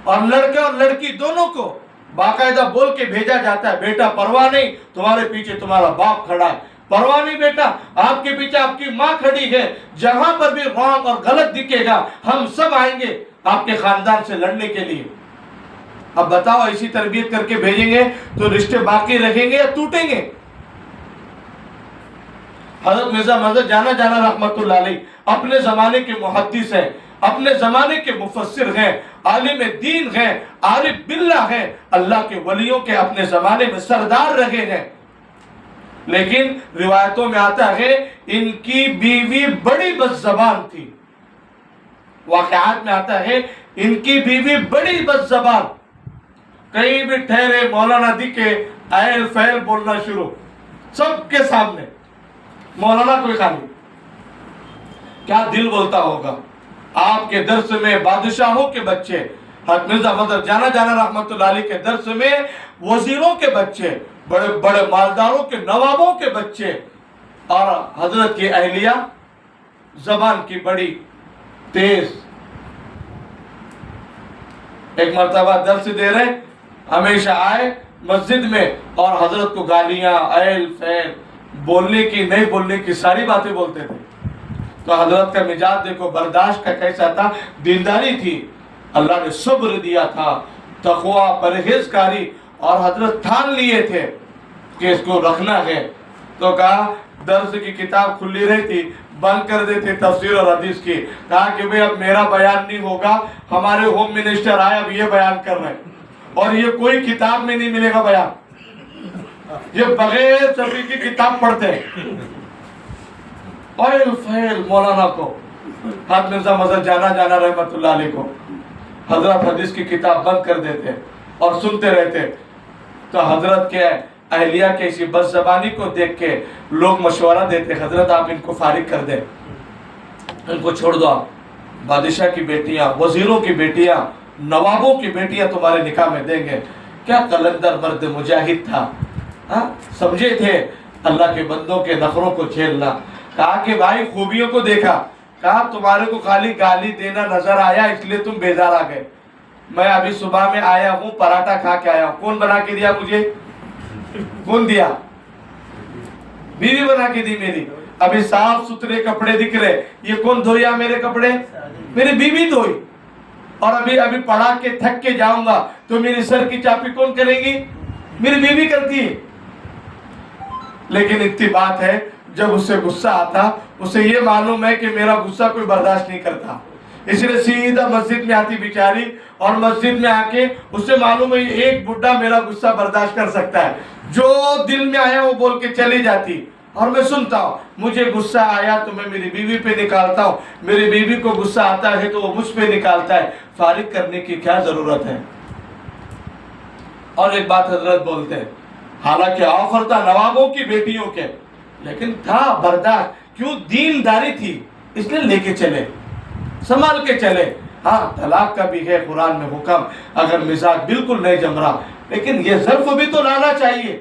اور لڑکے اور لڑکی دونوں کو باقاعدہ بول کے بھیجا جاتا ہے, بیٹا پرواہ نہیں, تمہارے پیچھے تمہارا باپ کھڑا ہے. پرواہ نہیں بیٹا, آپ کے پیچھے آپ کی ماں کھڑی ہے. جہاں پر بھی رانگ اور غلط دکھے گا ہم سب آئیں گے آپ کے خاندان سے لڑنے کے لیے. اب بتاؤ, ایسی تربیت کر کے بھیجیں گے تو رشتے باقی رکھیں گے یا ٹوٹیں گے؟ حضرت مرزا مظہر جانا جانا رحمت اللہ علیہ اپنے زمانے کے محدث ہیں، اپنے زمانے کے مفسر ہیں، عالم دین ہیں، عارف باللہ ہیں، اللہ کے ولیوں کے اپنے زمانے میں سردار رہے ہیں۔ لیکن روایتوں میں آتا ہے ان کی بیوی بڑی بد زبان تھی، واقعات میں آتا ہے ان کی بیوی بڑی بد زبان، کہیں بھی ٹھہرے مولانا دکھے ایل فیل بولنا شروع، سب کے سامنے مولانا کوئی خالی، کیا دل بولتا ہوگا۔ آپ کے درس میں بادشاہوں کے بچے، حضرت مرزا مظہر جانا جانا رحمت اللہ علیہ کے درس میں وزیروں کے بچے، بڑے بڑے مالداروں کے نوابوں کے بچے، اور حضرت کی اہلیہ زبان کی بڑی تیز۔ ایک مرتبہ درس دے رہے، ہمیشہ آئے مسجد میں اور حضرت کو گالیاں ایل فیل بولنے کی نہیں بولنے کی ساری باتیں بولتے تھے۔ تو حضرت کا مزاج دیکھو برداشت کا کیسا تھا، دینداری تھی، اللہ نے صبر دیا تھا، تقوی پرہیزگاری، اور حضرت ٹھان لیے تھے کہ اس کو رکھنا ہے۔ تو کہا درس کی کتاب کھلی رہی تھی، بند کر دیتے تفسیر اور حدیث کی، کہا کہ بھئی اب میرا بیان نہیں ہوگا، ہمارے ہوم منسٹر آئے اب یہ بیان کر رہے ہیں، اور یہ کوئی کتاب میں نہیں ملے گا بیان، یہ بغیر صفحے کی کتاب پڑھتے ہیں۔ ایل فیل مولانا کو، حضرت مرزا مظہر جانا جانا رحمت اللہ علیہ کو حضرت حدیث کی کتاب بند کر دیتے اور سنتے رہتے۔ تو حضرت کے اہلیہ کے اسی بد زبانی کو دیکھ کے لوگ مشورہ دیتے، حضرت آپ ان کو فارغ کر دیں، ان کو چھوڑ دو، آپ بادشاہ کی بیٹیاں، وزیروں کی بیٹیاں، نوابوں کی بیٹیاں تمہارے نکاح میں دیں گے۔ کیا قلندر مرد مجاہد تھا، سمجھے تھے اللہ کے بندوں کے نخروں کو جھیلنا۔ کہا کہ بھائی خوبیوں کو دیکھا، کہا تمہارے کو خالی گالی دینا نظر آیا اس لیے تم بیزار آ گئے، میں ابھی صبح میں آیا ہوں پراٹھا کھا کے آیا ہوں، کون بنا کے دیا مجھے؟ کون دیا؟ بیوی بنا کے دی میری۔ ابھی صاف ستھرے کپڑے دکھ رہے، یہ کون دھویا میرے کپڑے؟ میری بیوی دھوئی۔ اور ابھی پڑھا کے تھک کے جاؤں گا تو میری سر کی چاپی کون کرے گی؟ میری بیوی کرتی ہے۔ لیکن اتنی بات ہے جب اس سے غصہ آتا، اسے یہ معلوم ہے کہ میرا غصہ کوئی برداشت نہیں کرتا، اس لیے سیدھا مسجد میں آتی بیچاری، اور مسجد میں آ کے اس سے معلوم ہے ایک بڈھا میرا غصہ برداشت کر سکتا ہے، جو دل میں آیا وہ بول کے چلی جاتی، اور میں سنتا ہوں۔ مجھے غصہ آیا تو میں میری بیوی پہ نکالتا ہوں، میری بیوی کو غصہ آتا ہے تو وہ مجھ پہ نکالتا ہے، فارغ کرنے کی کیا ضرورت ہے؟ اور ایک بات حضرت بولتے ہیں، حالانکہ آفر تھا نوابوں کی بیٹیوں کے، لیکن تھا برداشت، کیوں؟ دینداری تھی، اس لیے لے کے چلے، سنبھال کے چلے۔ ہاں طلاق کا بھی ہے قرآن میں حکم، اگر مزاج بالکل نہیں جم رہا، لیکن یہ ظرف بھی تو لانا چاہیے۔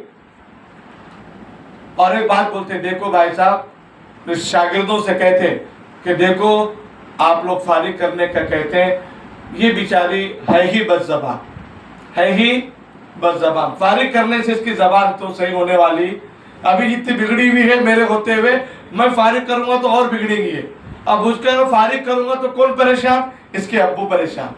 اور ایک بات بولتے، دیکھو بھائی صاحب، شاگردوں سے کہتے کہ دیکھو آپ لوگ فارغ کرنے کا کہتے ہیں، یہ بیچاری ہے ہی بد زبان، ہے ہی بد زبان، فارغ کرنے سے اس کی زبان تو صحیح ہونے والی، ابھی جتنی بگڑی ہوئی ہے میرے ہوتے ہوئے، میں فارغ کروں گا تو اور بگڑیں گی ہے۔ اب اس کے فارغ کروں گا تو کون پریشان؟ اس کے ابو پریشان،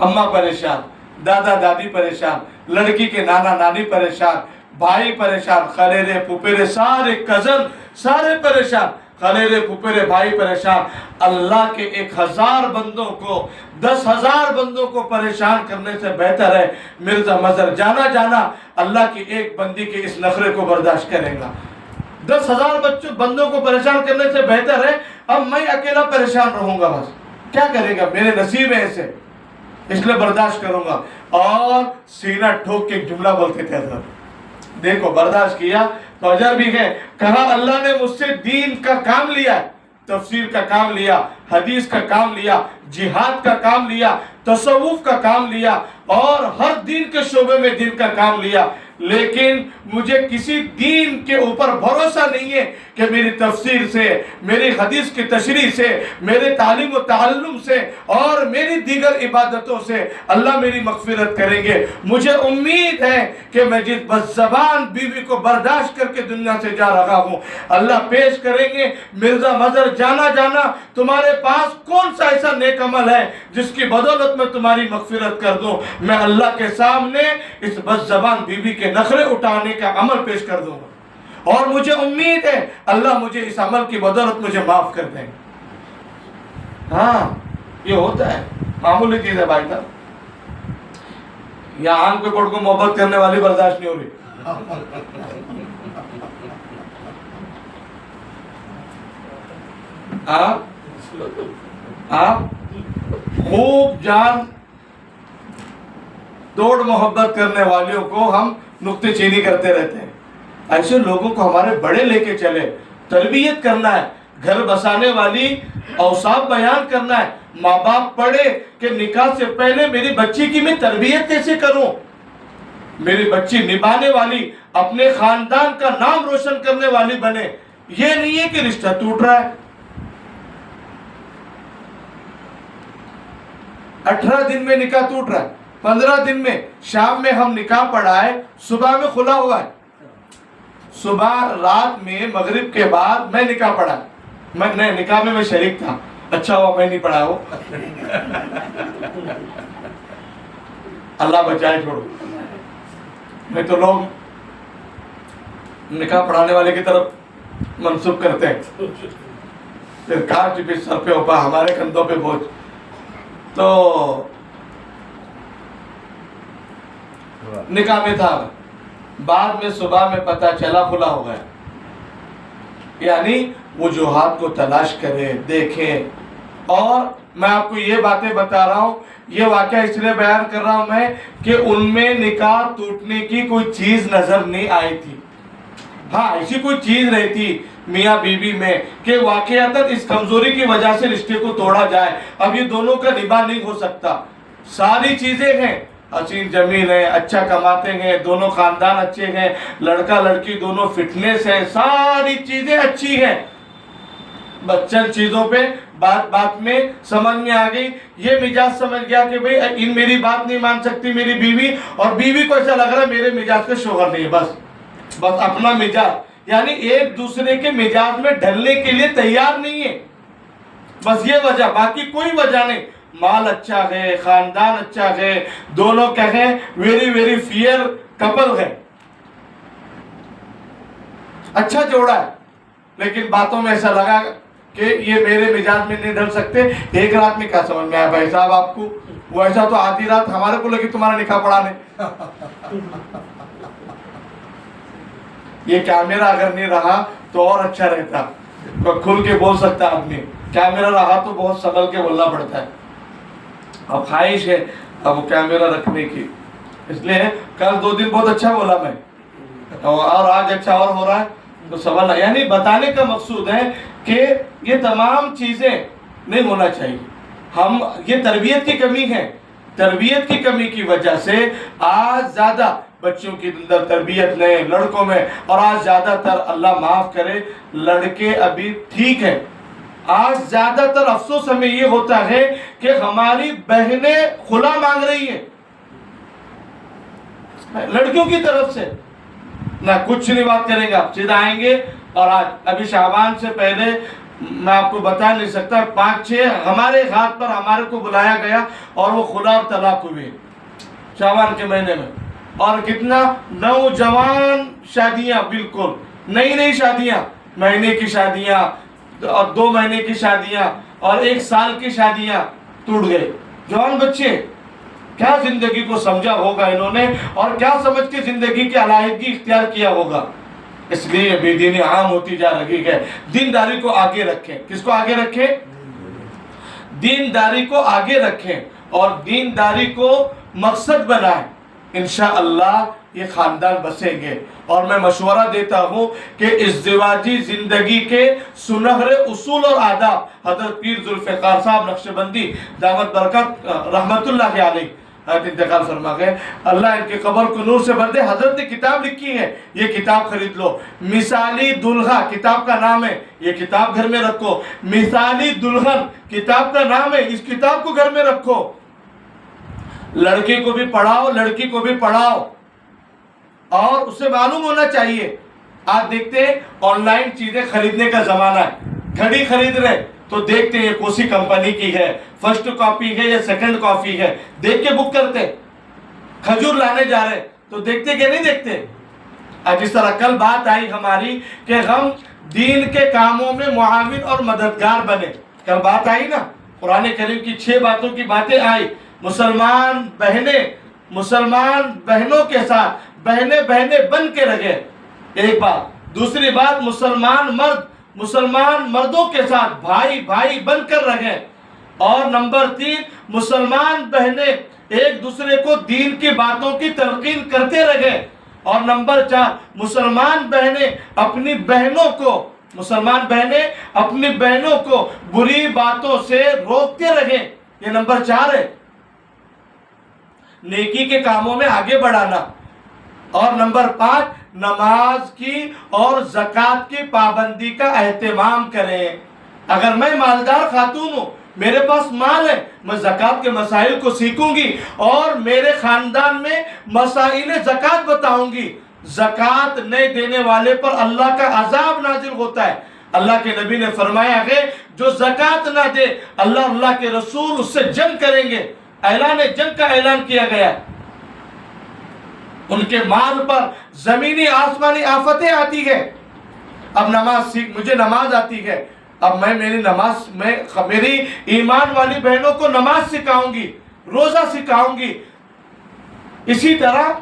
اماں پریشان، دادا دادی پریشان، لڑکی کے نانا نانی پریشان، بھائی پریشان، خلیرے پھپھیرے سارے کزن سارے پریشان، خلیرے پھپھیرے بھائی پریشان۔ اللہ کے 1000 بندوں کو 10,000 بندوں کو پریشان کرنے سے بہتر ہے مرزا مظہر جانا جانا اللہ کی ایک بندی کے اس نخرے کو برداشت کرے گا۔ 10,000 بندوں کو پریشان کرنے سے بہتر ہے اب میں اکیلا پریشان رہوں گا، بس کیا کرے گا، میرے نصیب ہے ایسے، اس لیے برداشت کروں گا۔ اور سینہ ٹھوک کے ایک جملہ بولتے تھے حضرت، دیکھو برداشت کیا تو اجر بھی ہے، کہا اللہ نے مجھ سے دین کا کام لیا ہے، تفسیر کا کام لیا، حدیث کا کام لیا، جہاد کا کام لیا، تصوف کا کام لیا، اور ہر دین کے شعبے میں دین کا کام لیا، لیکن مجھے کسی دین کے اوپر بھروسہ نہیں ہے کہ میری تفسیر سے، میری حدیث کی تشریح سے، میرے تعلیم و تعلم سے اور میری دیگر عبادتوں سے اللہ میری مغفرت کریں گے۔ مجھے امید ہے کہ میں جس بد زبان بیوی کو برداشت کر کے دنیا سے جا رہا ہوں، اللہ پیش کریں گے مرزا مظہر جانا جانا تمہارے پاس کون سا ایسا نیک عمل ہے جس کی بدولت میں تمہاری مغفرت کر دوں، میں اللہ کے سامنے اس بد زبان بیوی کے نخرے اٹھانے کا عمل پیش کر دوں گا۔ اور مجھے امید ہے اللہ مجھے اس عمل کی بدولت مجھے معاف کر دیں گے۔ ہاں یہ ہوتا ہے، معمولی چیز ہے بھائی صاحب۔ یہاں آنکھ پہ پڑھ کو محبت کرنے والی برداشت نہیں ہو رہی۔ آپ خوب جان توڑ محبت کرنے والیوں کو ہم نکتے چینی کرتے رہتے ہیں۔ ایسے لوگوں کو ہمارے بڑے لے کے چلے، تربیت کرنا ہے، گھر بسانے والی اوصاف بیان کرنا ہے۔ ماں باپ پڑھے کہ نکاح سے پہلے میری بچی کی میں تربیت کیسے کروں، میری بچی نبھانے والی، اپنے خاندان کا نام روشن کرنے والی بنے۔ یہ نہیں ہے کہ رشتہ ٹوٹ رہا ہے، 18 دن میں نکاح ٹوٹ رہا ہے، 15 دن میں، شام میں ہم نکاح پڑھائے، صبح میں کھلا ہوا ہے، صبح رات میں مغرب کے بعد میں نکاح پڑھا، میں نکاح میں شریک تھا، اچھا ہوا میں نہیں پڑھا ہو، اللہ بچائے چھوڑو، نہیں تو لوگ نکاح پڑھانے والے کی طرف منسوب کرتے ہیں، پھر کاش بھی سر پہ اوپا ہمارے کندھوں پہ بوجھ۔ تو نکاح میں تھا، بعد میں صبح میں پتہ چلا کھلا ہو گیا، یعنی وجوہات کو تلاش کریں، دیکھیں۔ اور میں آپ کو یہ باتیں بتا رہا ہوں، یہ واقعہ اس لیے بیان کر رہا ہوں میں کہ ان میں نکاح ٹوٹنے کی کوئی چیز نظر نہیں آئی تھی۔ ہاں ایسی کوئی چیز رہتی میاں بیوی میں کہ واقعتاً اس کمزوری کی وجہ سے رشتے کو توڑا جائے، اب یہ دونوں کا نباہ نہیں ہو سکتا، ساری چیزیں ہیں، حسین جمیل ہے، اچھا کماتے ہیں، دونوں خاندان اچھے ہیں، لڑکا لڑکی دونوں فٹنس ہیں، ساری چیزیں اچھی ہیں، بچن چیزوں پہ بات میں سمجھ میں آ گئی، یہ مزاج سمجھ گیا کہ بھئی ان میری بات نہیں مان سکتی میری بیوی، اور بیوی کو ایسا لگ رہا ہے میرے مزاج کا شوہر نہیں ہے، بس اپنا مزاج، یعنی ایک دوسرے کے مزاج میں ڈھلنے کے لیے تیار نہیں ہے، بس یہ وجہ، باقی کوئی وجہ نہیں، مال اچھا ہے، خاندان اچھا ہے، دونوں کہیں ویری ویری فیئر کپل ہے، اچھا جوڑا ہے، لیکن باتوں میں ایسا لگا کہ یہ میرے مزاج میں نہیں ڈھل سکتے۔ ایک رات میں کیا سمجھ میں آیا بھائی صاحب آپ کو، وہ ایسا تو آدھی رات ہمارے کو لگی تمہارا نکاح پڑھانے، یہ کیمرہ اگر نہیں رہا تو اور اچھا رہتا، تو کھل کے بول سکتا آدمی، کیمرہ رہا تو بہت سنبھل کے بولنا پڑتا ہے، اب خواہش ہے اب کیمرہ رکھنے کی، اس لیے کل 2 دن بہت اچھا بولا میں، اور آج اچھا اور ہو رہا ہے، تو سوال، یعنی بتانے کا مقصود ہے کہ یہ تمام چیزیں نہیں ہونا چاہیے، ہم یہ تربیت کی کمی ہے، تربیت کی کمی کی وجہ سے آج زیادہ بچوں کی اندر تربیت نہیں، لڑکوں میں، اور آج زیادہ تر اللہ معاف کرے لڑکے ابھی ٹھیک ہے، آج زیادہ تر افسوس ہمیں یہ ہوتا ہے کہ ہماری بہنیں خلا مانگ رہی ہیں لڑکیوں کی طرف سے، نہ کچھ نہیں بات کریں گے، آپ سیدھا آئیں گے، اور آج ابھی شعبان سے پہلے میں آپ کو بتا نہیں سکتا 5-6 ہمارے ہاتھ پر ہمارے کو بلایا گیا اور وہ خلا اور طلاق ہوئے شعبان کے مہینے میں، اور کتنا نوجوان شادیاں، بالکل نئی شادیاں، مہینے کی شادیاں اور 2 مہینے کی شادیاں اور 1 سال کی شادیاں ٹوٹ گئے، جوان بچے، کیا زندگی کو سمجھا ہوگا انہوں نے، اور کیا سمجھ کے زندگی کی علیحدگی اختیار کیا ہوگا، اس لیے بے دینی عام ہوتی جا رہی ہے۔ دینداری کو آگے رکھیں، کس کو آگے رکھیں؟ دینداری کو آگے رکھیں، اور دینداری کو مقصد بنائیں، انشاءاللہ یہ خاندان بسیں گے۔ اور میں مشورہ دیتا ہوں کہ ازدواجی زندگی کے سنہرے اصول اور آداب حضرت پیر ذوالفقار صاحب نقشبندی دامت برکت رحمت اللہ علیہ انتقال فرما گئے، اللہ ان کے قبر کو نور سے بھر دے، حضرت نے کتاب لکھی ہے، یہ کتاب خرید لو، مثالی دلہا کتاب کا نام ہے، یہ کتاب گھر میں رکھو، مثالی دلہن کتاب کا نام ہے، اس کتاب کو گھر میں رکھو، لڑکی کو بھی پڑھاؤ، لڑکی کو بھی پڑھاؤ، اور اسے معلوم ہونا چاہیے۔ آپ دیکھتے ہیں آن لائن چیزیں خریدنے کا زمانہ ہے، گھڑی خرید رہے تو دیکھتے ہیں کون سی کمپنی کی ہے، فرسٹ کاپی ہے یا سیکنڈ کاپی ہے، دیکھ کے بک کرتے۔ کھجور لانے جا رہے تو دیکھتے کہ نہیں دیکھتے، جس طرح کل بات آئی ہماری کہ ہم دین کے کاموں میں معاون اور مددگار بنے، کل بات آئی نا، قرآن کریم کی 6 باتوں کی باتیں آئی۔ مسلمان بہنوں کے ساتھ بہنیں بن کے رہے، ایک بات۔ دوسری بات، مسلمان مردوں کے ساتھ بھائی بن کر رہے۔ اور نمبر 3، مسلمان بہنیں ایک دوسرے کو دین کی باتوں کی تلقین کرتے رہے۔ اور نمبر 4، مسلمان بہنیں اپنی بہنوں کو بری باتوں سے روکتے رہے۔ یہ نمبر 4 ہے، نیکی کے کاموں میں آگے بڑھانا۔ اور نمبر 5، نماز کی اور زکوٰۃ کی پابندی کا اہتمام کریں۔ اگر میں مالدار خاتون ہوں، میرے پاس مال ہے، میں زکوٰۃ کے مسائل کو سیکھوں گی اور میرے خاندان میں مسائل زکوٰۃ بتاؤں گی۔ زکوٰۃ نہیں دینے والے پر اللہ کا عذاب نازل ہوتا ہے۔ اللہ کے نبی نے فرمایا ہے جو زکوٰۃ نہ دے، اللہ کے رسول اس سے جنگ کریں گے، اعلان جنگ کا اعلان کیا گیا ہے۔ ان کے مال پر زمینی آسمانی آفتیں آتی ہے۔ اب مجھے نماز آتی ہے، اب میں میری ایمان والی بہنوں کو نماز سکھاؤں گی، روزہ سکھاؤں گی۔ اسی طرح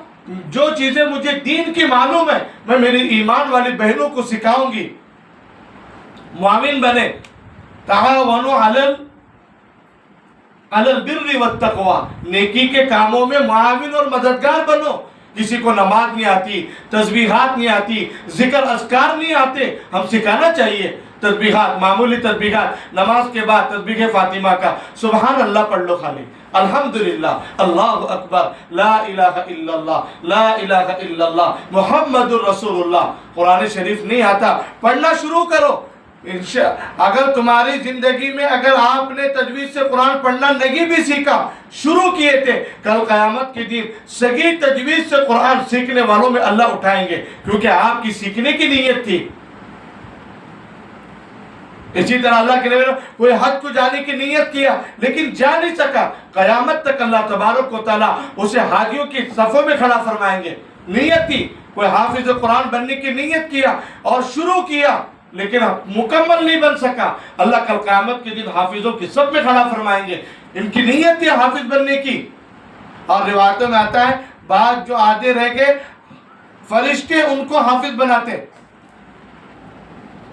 جو چیزیں مجھے دین کی معلوم ہے، میں میری ایمان والی بہنوں کو سکھاؤں گی۔ معاون بنے، تعاونوا علی البر والتقوی، نیکی کے کاموں میں معاون اور مددگار بنو۔ کسی کو نماز نہیں آتی، تسبیحات نہیں آتی، ذکر اذکار نہیں آتے، ہم سکھانا چاہیے۔ تسبیحات، معمولی تسبیحات، نماز کے بعد تسبیح فاطمہ کا سبحان اللہ پڑھ لو خالی، الحمدللہ، اللہ اکبر، لا الہ الا اللہ، لا الہ الا اللہ، محمد الرسول اللہ۔ قرآن شریف نہیں آتا، پڑھنا شروع کرو۔ اگر تمہاری زندگی میں اگر آپ نے تجوید سے قرآن پڑھنا نہیں بھی سیکھا، شروع کیے تھے، کل قیامت کے دن صحیح تجوید سے قرآن سیکھنے والوں میں اللہ اٹھائیں گے، کیونکہ آپ کی سیکھنے کی نیت تھی۔ اسی طرح اللہ کے نبی نے کوئی حج کو جانے کی نیت کیا لیکن جا نہیں سکا، قیامت تک اللہ تبارک و تعالیٰ اسے حاجیوں کی صفوں میں کھڑا فرمائیں گے۔ نیت تھی، کوئی حافظ قرآن بننے کی نیت کیا اور شروع کیا لیکن مکمل نہیں بن سکا، اللہ کل قیامت کے دن حافظوں کی صف میں کھڑا فرمائیں گے۔ ان کی نیت تھی حافظ بننے کی۔ اور روایتوں میں آتا ہے بعض جو آدھے رہ گئے، فرشتے ان کو حافظ بناتے۔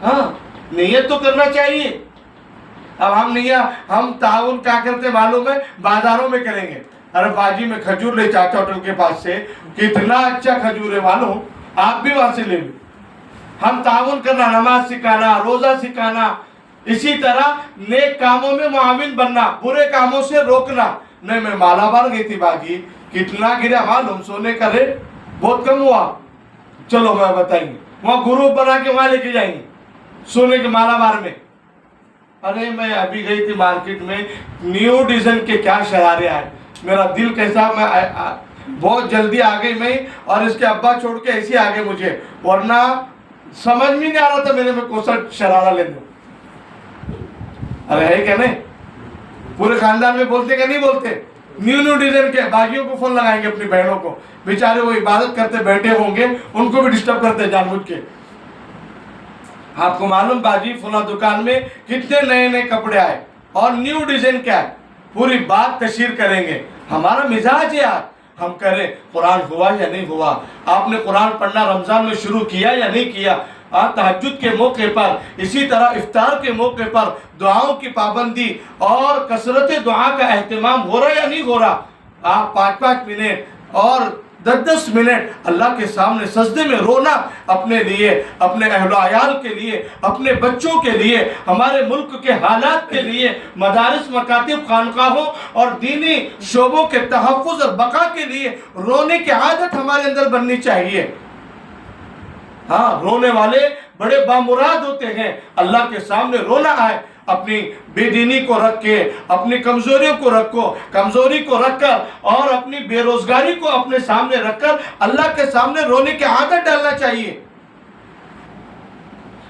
ہاں، نیت تو کرنا چاہیے۔ اب ہم تعاون کیا کرتے معلوم ہے؟ بازاروں میں کریں گے، ارے باجی میں کھجور لے چاچا ہوٹل کے پاس سے، کتنا اچھا کھجور ہے معلوم، آپ بھی وہاں سے لے لیں۔ ہم تعاون کرنا، نماز سکھانا، روزہ سکھانا، اسی طرح نیک کاموں میں معاون بننا، برے کاموں سے روکنا۔ نہیں، میں مالا بار گئی تھی باجی، کتنا گرا معلوم، سونے کا ریٹ بہت کم ہوا، چلو میں بتائیں گے، وہاں گروپ بنا کے وہاں لے کے جائیں گے سونے کے مالا بار میں۔ ارے میں ابھی گئی تھی مارکیٹ میں، نیو ڈیزائن کے کیا شرارے آئے، میرا دل کیسا، میں بہت جلدی آ گئی میں، اور اس کے ابا چھوڑ کے ایسے آگے مجھے، ورنہ سمجھ میں نہیں آ رہا تھا میں کون سا شرارہ لے دوں۔ ارے ہے کیا نہیں، پورے خاندان میں بولتے کہ نہیں بولتے؟ نیو ڈیزائن کے باجیوں کو فون لگائیں گے، اپنی بہنوں کو، بیچارے وہ عبادت کرتے بیٹھے ہوں گے، ان کو بھی ڈسٹرب کرتے جان بوجھ کے۔ آپ کو معلوم باجی فلاں دکان میں کتنے نئے کپڑے آئے اور نیو ڈیزائن کیا ہے، پوری بات تشہیر کریں گے۔ ہمارا مزاج ہے یار، ہم کریں قرآن ہوا یا نہیں ہوا، آپ نے قرآن پڑھنا رمضان میں شروع کیا یا نہیں کیا، تہجد کے موقع پر، اسی طرح افطار کے موقع پر دعاؤں کی پابندی اور کثرت دعا کا اہتمام ہو رہا یا نہیں ہو رہا۔ آپ 5 منٹ اور 10 منٹ اللہ کے سامنے سجدے میں رونا، اپنے لیے، اپنے اہل و عیال کے لیے، اپنے بچوں کے لیے، ہمارے ملک کے حالات کے لیے، مدارس، مکاتب، خانقاہوں اور دینی شعبوں کے تحفظ اور بقا کے لیے رونے کی عادت ہمارے اندر بننی چاہیے۔ ہاں، رونے والے بڑے بامراد ہوتے ہیں، اللہ کے سامنے رونا آئے، اپنی بے دینی کو رکھ کے، اپنی کمزوری کو رکھ کر اور اپنی بے روزگاری کو اپنے سامنے رکھ کر اللہ کے سامنے رونے کی عادت ڈالنا چاہیے۔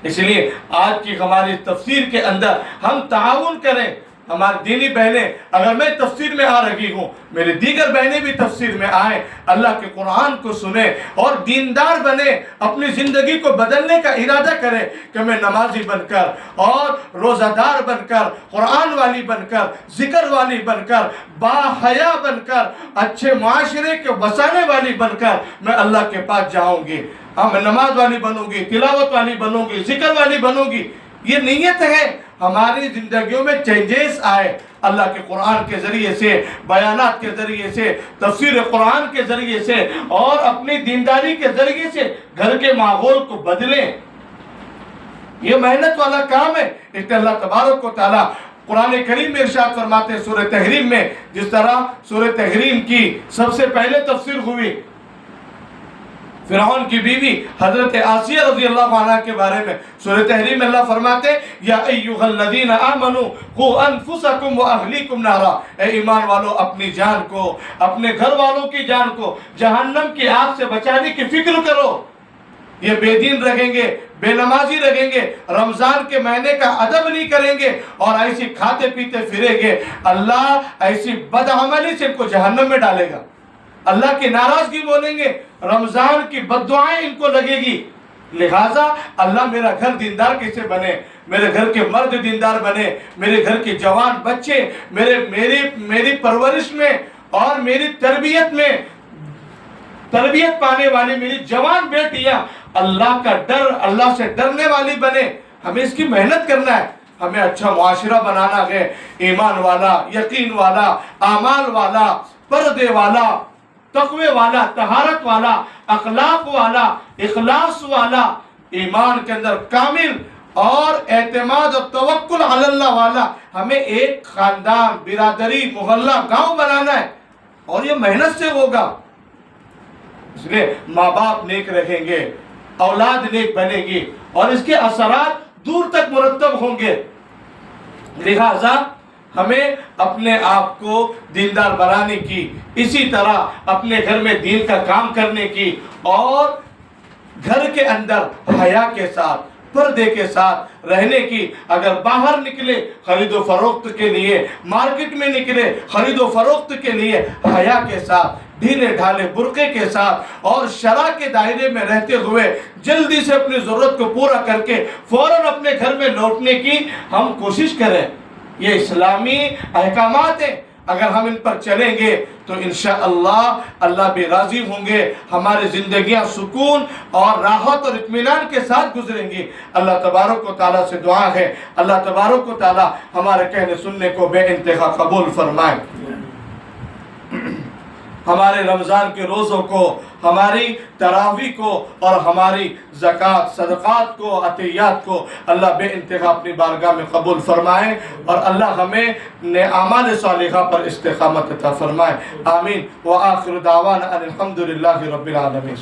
اس لیے آج کی ہماری تفسیر کے اندر ہم تعاون کریں، ہماری دینی بہنیں اگر میں تفسیر میں آ رہی ہوں میری دیگر بہنیں بھی تفسیر میں آئیں اللہ کے قرآن کو سنیں اور دیندار بنیں اپنی زندگی کو بدلنے کا ارادہ کریں کہ میں نمازی بن کر اور روزہ دار بن کر قرآن والی بن کر ذکر والی بن کر باحیا بن کر اچھے معاشرے کے بسانے والی بن کر میں اللہ کے پاس جاؤں گی ہاں میں نماز والی بنوں گی تلاوت والی بنوں گی ذکر والی بنوں گی یہ نیت ہے ہماری زندگیوں میں چینجز آئے اللہ کے قرآن کے ذریعے سے بیانات کے ذریعے سے تفسیر قرآن کے ذریعے سے اور اپنی دینداری کے ذریعے سے گھر کے ماحول کو بدلیں یہ محنت والا کام ہے اس لیے اللہ تبارک و تعالیٰ قرآن کریم میں ارشاد فرماتے ہیں سورہ تحریم میں جس طرح سورہ تحریم کی سب سے پہلے تفسیر ہوئی فرعون کی بیوی حضرت آسیہ رضی اللہ عنہ کے بارے میں سورہ تحریم میں اللہ فرماتے یا ایھا الذین آمنوا قوا انفسکم واہلیکم نارا اے ایمان والو اپنی جان کو اپنے گھر والوں کی جان کو جہنم کی آگ سے بچانے کی فکر کرو یہ بے دین رہیں گے بے نمازی رہیں گے رمضان کے مہینے کا ادب نہیں کریں گے اور ایسی کھاتے پیتے پھریں گے اللہ ایسی بدعملی سے ان کو جہنم میں ڈالے گا اللہ کی ناراضگی بولیں گے رمضان کی بد دعائیں ان کو لگے گی لہٰذا اللہ میرا گھر دیندار کیسے بنے میرے گھر کے مرد دیندار بنے میرے گھر کے جوان بچے میری پرورش میں اور میری تربیت میں تربیت پانے والی میری جوان بیٹیاں اللہ کا ڈر اللہ سے ڈرنے والی بنے ہمیں اس کی محنت کرنا ہے ہمیں اچھا معاشرہ بنانا ہے ایمان والا یقین والا اعمال والا پردے والا تقوی والا طہارت والا اخلاق والا اخلاص والا ایمان کے اندر کامل اور اعتماد اور توکل علی اللہ والا ہمیں ایک خاندان برادری محلہ گاؤں بنانا ہے اور یہ محنت سے ہوگا اس لیے ماں باپ نیک رہیں گے اولاد نیک بنے گی اور اس کے اثرات دور تک مرتب ہوں گے لہذا ہمیں اپنے آپ کو دیندار بنانے کی اسی طرح اپنے گھر میں دین کا کام کرنے کی اور گھر کے اندر حیا کے ساتھ پردے کے ساتھ رہنے کی اگر باہر نکلے خرید و فروخت کے لیے مارکیٹ میں نکلے خرید و فروخت کے لیے حیا کے ساتھ ڈھیلے ڈھالے برقعے کے ساتھ اور شرع کے دائرے میں رہتے ہوئے جلدی سے اپنی ضرورت کو پورا کر کے فوراً اپنے گھر میں لوٹنے کی ہم کوشش کریں یہ اسلامی احکامات ہیں اگر ہم ان پر چلیں گے تو انشاءاللہ اللہ بھی راضی ہوں گے ہماری زندگیاں سکون اور راحت اور اطمینان کے ساتھ گزریں گی اللہ تبارک و تعالیٰ سے دعا ہے اللہ تبارک و تعالیٰ ہمارے کہنے سننے کو بے انتہا قبول فرمائے ہمارے رمضان کے روزوں کو ہماری تراویح کو اور ہماری زکوٰۃ صدقات کو عطیات کو اللہ بے انتہا اپنی بارگاہ میں قبول فرمائے اور اللہ ہمیں اعمال صالحہ پر استقامت عطا فرمائے آمین وآخر دعوانا ان الحمد للہ رب العالمین